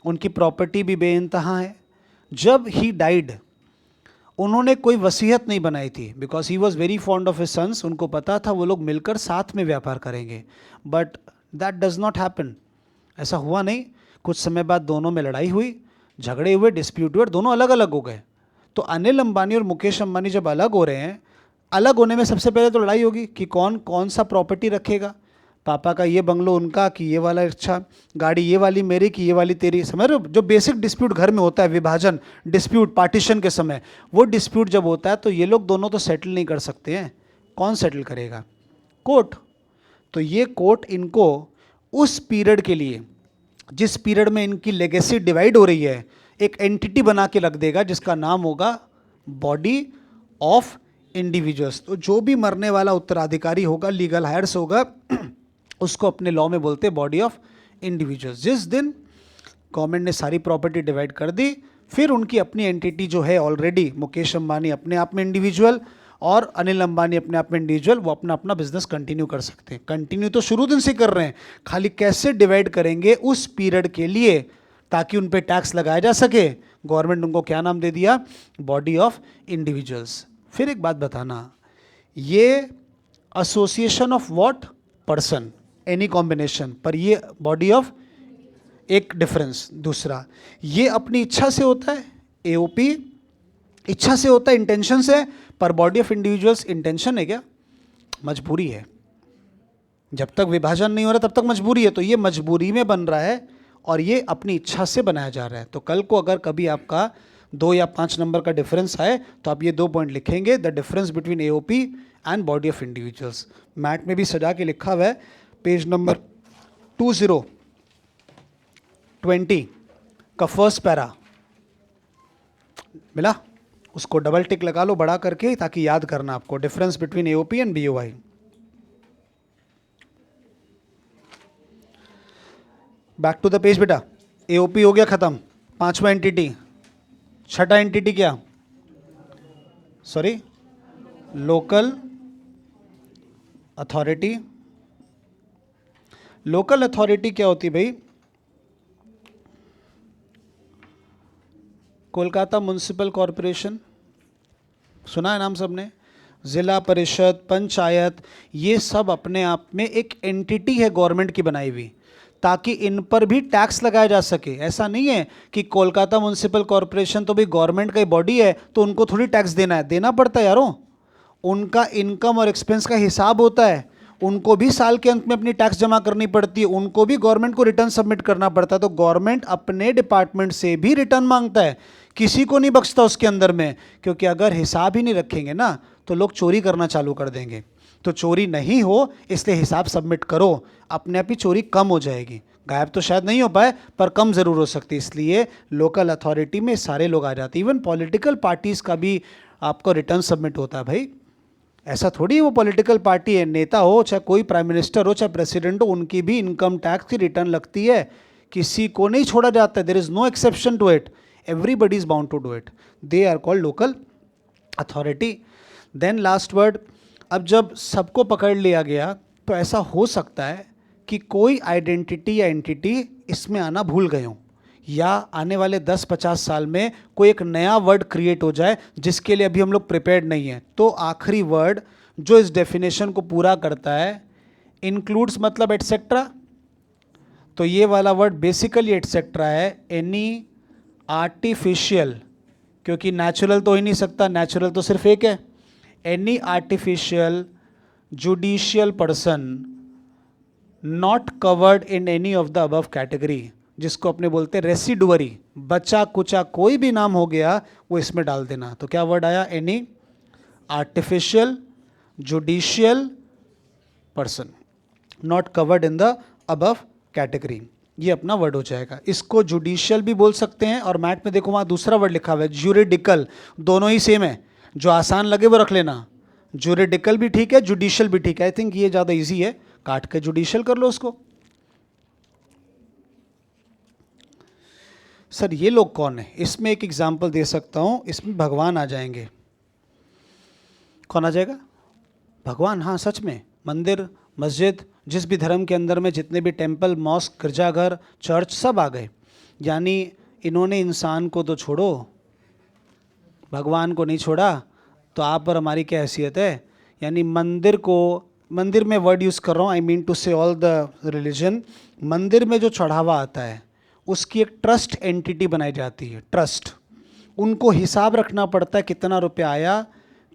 उनकी प्रॉपर्टी भी बेइंतहा है। जब ही डाइड उन्होंने कोई वसीयत नहीं बनाई थी, because he was very fond of his sons. उनको पता था वो लोग मिलकर साथ में व्यापार करेंगे, but that does not happen. ऐसा हुआ नहीं। कुछ समय बाद दोनों में लड़ाई हुई, झगड़े हुए, डिस्प्यूट हुए, दोनों अलग अलग हो गए। तो अनिल अंबानी और मुकेश अंबानी जब अलग हो रहे हैं, अलग होने में सबसे पहले तो लड़ाई होगी कि कौन कौन सा प्रॉपर्टी रखेगा। पापा का ये बंगलो उनका, कि ये वाला अच्छा गाड़ी ये वाली मेरी, कि ये वाली तेरी। समझ रहे हो? जो बेसिक डिस्प्यूट घर में होता है, विभाजन डिस्प्यूट, पार्टीशन के समय, वो डिस्प्यूट जब होता है तो ये लोग दोनों तो सेटल नहीं कर सकते हैं। कौन सेटल करेगा? कोर्ट। तो ये कोर्ट इनको उस पीरियड के लिए, जिस पीरियड में इनकी लेगेसी डिवाइड हो रही है, एक एंटिटी बना के रख देगा जिसका नाम होगा बॉडी ऑफ इंडिविजुअल्स। तो जो भी मरने वाला उत्तराधिकारी होगा, लीगल हायर्स होगा, उसको अपने लॉ में बोलते हैं बॉडी ऑफ इंडिविजुअल्स। जिस दिन गवर्नमेंट ने सारी प्रॉपर्टी डिवाइड कर दी, फिर उनकी अपनी एंटिटी जो है ऑलरेडी, मुकेश अंबानी अपने आप में इंडिविजुअल और अनिल अंबानी अपने आप में इंडिविजुअल, वो अपना अपना बिजनेस कंटिन्यू कर सकते हैं। कंटिन्यू तो शुरू दिन से कर रहे हैं, खाली कैसे डिवाइड करेंगे उस पीरियड के लिए ताकि उन पर टैक्स लगाया जा सके। गवर्नमेंट उनको क्या नाम दे दिया? Body of individuals. फिर एक बात बताना, ये association of what? Person, any combination. पर ये बॉडी ऑफ, एक डिफरेंस। दूसरा, ये अपनी इच्छा से होता है, एओपी इच्छा से होता है, इंटेंशन से। पर बॉडी ऑफ इंडिविजुअल्स इंटेंशन है क्या? मजबूरी है। जब तक विभाजन नहीं हो रहा तब तक मजबूरी है। तो ये मजबूरी में बन रहा है और ये अपनी इच्छा से बनाया जा रहा है। तो कल को अगर कभी आपका 2 या 5 नंबर का डिफरेंस आए तो आप ये 2 पॉइंट लिखेंगे, the difference between AOP and body of individuals. मैट में भी सजा के लिखा हुआ है, पेज नंबर 2020 का फर्स्ट पैरा मिला, उसको डबल टिक लगा लो बड़ा करके, ताकि याद करना आपको, difference between AOP and BOI. Back to the page बेटा। एओपी हो गया खत्म, 5वां एंटिटी। 6ठा एंटिटी क्या? Sorry, local authority. Local authority क्या होती भाई? कोलकाता म्युनिसिपल कॉरपोरेशन, सुना है नाम सबने? जिला परिषद, पंचायत, ये सब अपने आप में एक एंटिटी है गवर्नमेंट की बनाई हुई, ताकि इन पर भी टैक्स लगाया जा सके। ऐसा नहीं है कि कोलकाता म्युनिसिपल कॉरपोरेशन तो भी गवर्नमेंट का ही बॉडी है तो उनको थोड़ी टैक्स देना है, देना पड़ता है यारों। उनका इनकम और एक्सपेंस का हिसाब होता है, उनको भी साल के अंत में अपनी टैक्स जमा करनी पड़ती है, उनको भी गवर्नमेंट को रिटर्न सबमिट करना पड़ता है। तो गवर्नमेंट अपने डिपार्टमेंट से भी रिटर्न मांगता है, किसी को नहीं बख्शता उसके अंदर में, क्योंकि अगर हिसाब ही नहीं रखेंगे ना तो लोग चोरी करना चालू कर देंगे। तो चोरी नहीं हो इसलिए हिसाब सबमिट करो, अपने आप ही चोरी कम हो जाएगी। गायब तो शायद नहीं हो पाए पर कम ज़रूर हो सकती है। इसलिए लोकल अथॉरिटी में सारे लोग आ जाते हैं। इवन पॉलिटिकल पार्टीज़ का भी आपको रिटर्न सबमिट होता है भाई। ऐसा थोड़ी वो पॉलिटिकल पार्टी है, नेता हो चाहे कोई प्राइम मिनिस्टर हो चाहे प्रेसिडेंट हो, उनकी भी इनकम टैक्स की रिटर्न लगती है, किसी को नहीं छोड़ा जाता है। There is no exception to it, everybody is bound to do it. They are called local authority. Then last word, अब जब सबको पकड़ लिया गया तो ऐसा हो सकता है कि कोई आइडेंटिटी या एंटिटी इसमें आना भूल गए हों, या आने वाले 10-50 साल में कोई एक नया वर्ड क्रिएट हो जाए जिसके लिए अभी हम लोग प्रिपेयर्ड नहीं हैं। तो आखिरी वर्ड जो इस डेफिनेशन को पूरा करता है, इंक्लूड्स मतलब एटसेट्रा। तो ये वाला वर्ड बेसिकली एटसेट्रा है। एनी आर्टिफिशियल, क्योंकि नेचुरल तो ही नहीं सकता, नेचुरल तो सिर्फ एक है। Any artificial judicial person not covered in any of the above category जिसको अपने बोलते हैं रेसिडुअरी, बचा कुचा कोई भी नाम हो गया वो इसमें डाल देना। तो क्या वर्ड आया? Any artificial judicial person not covered in the above category, ये अपना वर्ड हो जाएगा। इसको जुडिशियल भी बोल सकते हैं, और मैट में देखो वहाँ दूसरा वर्ड लिखा हुआ है ज्यूरिडिकल, दोनों ही सेम है, जो आसान लगे वो रख लेना। ज्यूरिडिकल भी ठीक है, जुडिशियल भी ठीक है। आई थिंक ये ज़्यादा इजी है, काट के जुडिशियल कर लो उसको। सर ये लोग कौन है? इसमें एक एग्जाम्पल दे सकता हूँ, इसमें भगवान आ जाएंगे। कौन आ जाएगा? भगवान, हाँ सच में। मंदिर, मस्जिद, जिस भी धर्म के अंदर में जितने भी टेम्पल, मॉस्क, गिरजाघर, चर्च सब आ गए। यानी इन्होंने इंसान को तो छोड़ो, भगवान को नहीं छोड़ा, तो आप पर हमारी क्या हैसियत है? यानी मंदिर को, मंदिर में वर्ड यूज़ कर रहा हूँ, आई मीन टू से ऑल द रिलीजन। मंदिर में जो चढ़ावा आता है उसकी एक ट्रस्ट एंटिटी बनाई जाती है, ट्रस्ट। उनको हिसाब रखना पड़ता है, कितना रुपया आया,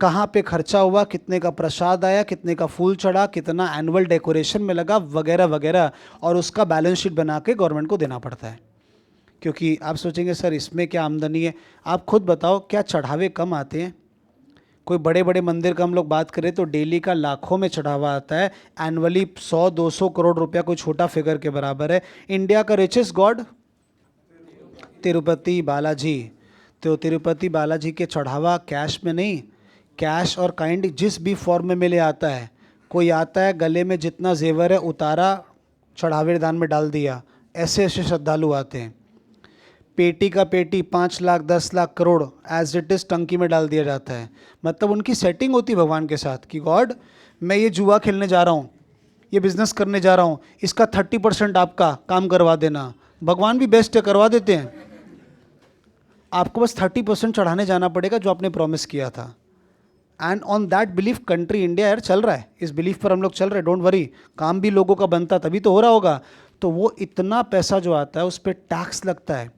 कहाँ पे खर्चा हुआ, कितने का प्रसाद आया, कितने का फूल चढ़ा, कितना एनुअल डेकोरेशन में लगा, वगैरह वगैरह, और उसका बैलेंस शीट बना के गवर्नमेंट को देना पड़ता है। क्योंकि आप सोचेंगे सर इसमें क्या आमदनी है? आप खुद बताओ, क्या चढ़ावे कम आते हैं? कोई बड़े बड़े मंदिर का हम लोग बात करें तो डेली का लाखों में चढ़ावा आता है, एनुअली 100-200 करोड़ रुपया कोई छोटा फिगर के बराबर है। इंडिया का रिचेस्ट गॉड तिरुपति बालाजी, तो तिरुपति बालाजी के चढ़ावा कैश में नहीं, कैश और काइंड जिस भी फॉर्म में मिले आता है। कोई आता है गले में जितना जेवर है उतारा, चढ़ावे दान में डाल दिया, ऐसे ऐसे श्रद्धालु आते हैं। पेटी का पेटी 5 lakh 10 lakh crore as it is टंकी में डाल दिया जाता है। मतलब उनकी सेटिंग होती है भगवान के साथ कि गॉड मैं ये जुआ खेलने जा रहा हूँ, ये बिज़नेस करने जा रहा हूँ, इसका 30% आपका काम करवा देना। भगवान भी बेस्ट है, करवा देते हैं। आपको बस 30% चढ़ाने जाना पड़ेगा जो आपने प्रॉमिस किया था। And on that belief country India यार चल रहा है, इस बिलीफ पर हम लोग चल रहे हैं, डोंट वरी। काम भी लोगों का बनता तभी तो हो रहा होगा। तो वो इतना पैसा जो आता है उस पर टैक्स लगता है।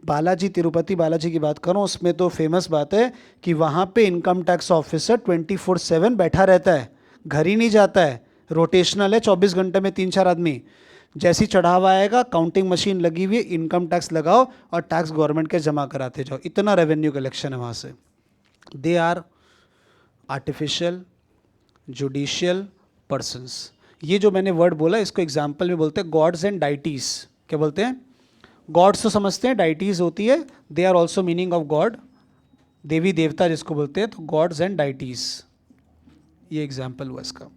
बालाजी, तिरुपति बालाजी की बात करूँ, उसमें तो फेमस बात है कि वहाँ पे इनकम टैक्स ऑफिसर 24/7 बैठा रहता है, घर ही नहीं जाता है, रोटेशनल है, 24 घंटे में 3-4 आदमी। जैसी चढ़ावा आएगा, काउंटिंग मशीन लगी हुई है, इनकम टैक्स लगाओ और टैक्स गवर्नमेंट के जमा कराते जाओ। इतना रेवेन्यू कलेक्शन है वहाँ से। They are artificial judicial persons. ये जो मैंने वर्ड बोला इसको एग्जाम्पल में बोलते हैं गॉड्स एंड डाइटीज। क्या बोलते हैं? गॉड्स तो समझते हैं, डाइटीज होती है, they are also meaning of God, देवी देवता जिसको बोलते हैं। तो गॉड्स एंड डाइटीज, ये एग्जाम्पल हुआ इसका।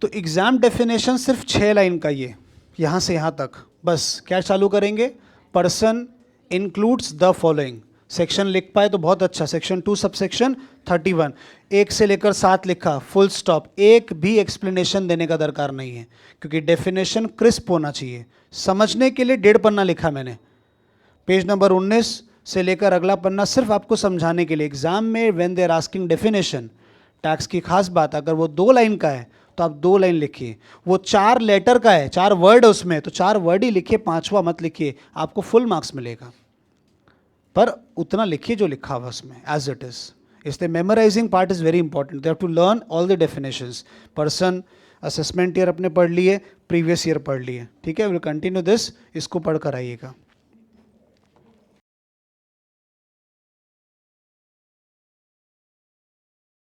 तो एग्जाम डेफिनेशन सिर्फ 6 लाइन का, ये यहाँ से यहाँ तक बस। क्या चालू करेंगे? Person includes the following. Section लिख पाए तो बहुत अच्छा। सेक्शन 2 सबसेक्शन 31, 1 से लेकर 7 लिखा, फुल स्टॉप, एक भी एक्सप्लेनेशन देने का दरकार नहीं है, क्योंकि डेफिनेशन क्रिस्प होना चाहिए। समझने के लिए 1.5 पन्ना लिखा मैंने, पेज नंबर 19 से लेकर अगला पन्ना सिर्फ आपको समझाने के लिए। एग्जाम में when they are asking definition, tax की खास बात, अगर वो 2 लाइन का है तो आप 2 लाइन लिखिए। वो 4 लेटर का है, 4 वर्ड है उसमें, तो 4 वर्ड ही लिखिए, 5वां मत लिखिए, आपको फुल मार्क्स मिलेगा। पर उतना लिखिए जो लिखा हुआ उसमें एज इट इज। इसलिए memorising part is very important. They have to learn all the definitions. Person, assessment year अपने पढ़ लिए, प्रीवियस ईयर पढ़ लिए, ठीक है। विल कंटिन्यू दिस, इसको पढ़ कर आइएगा।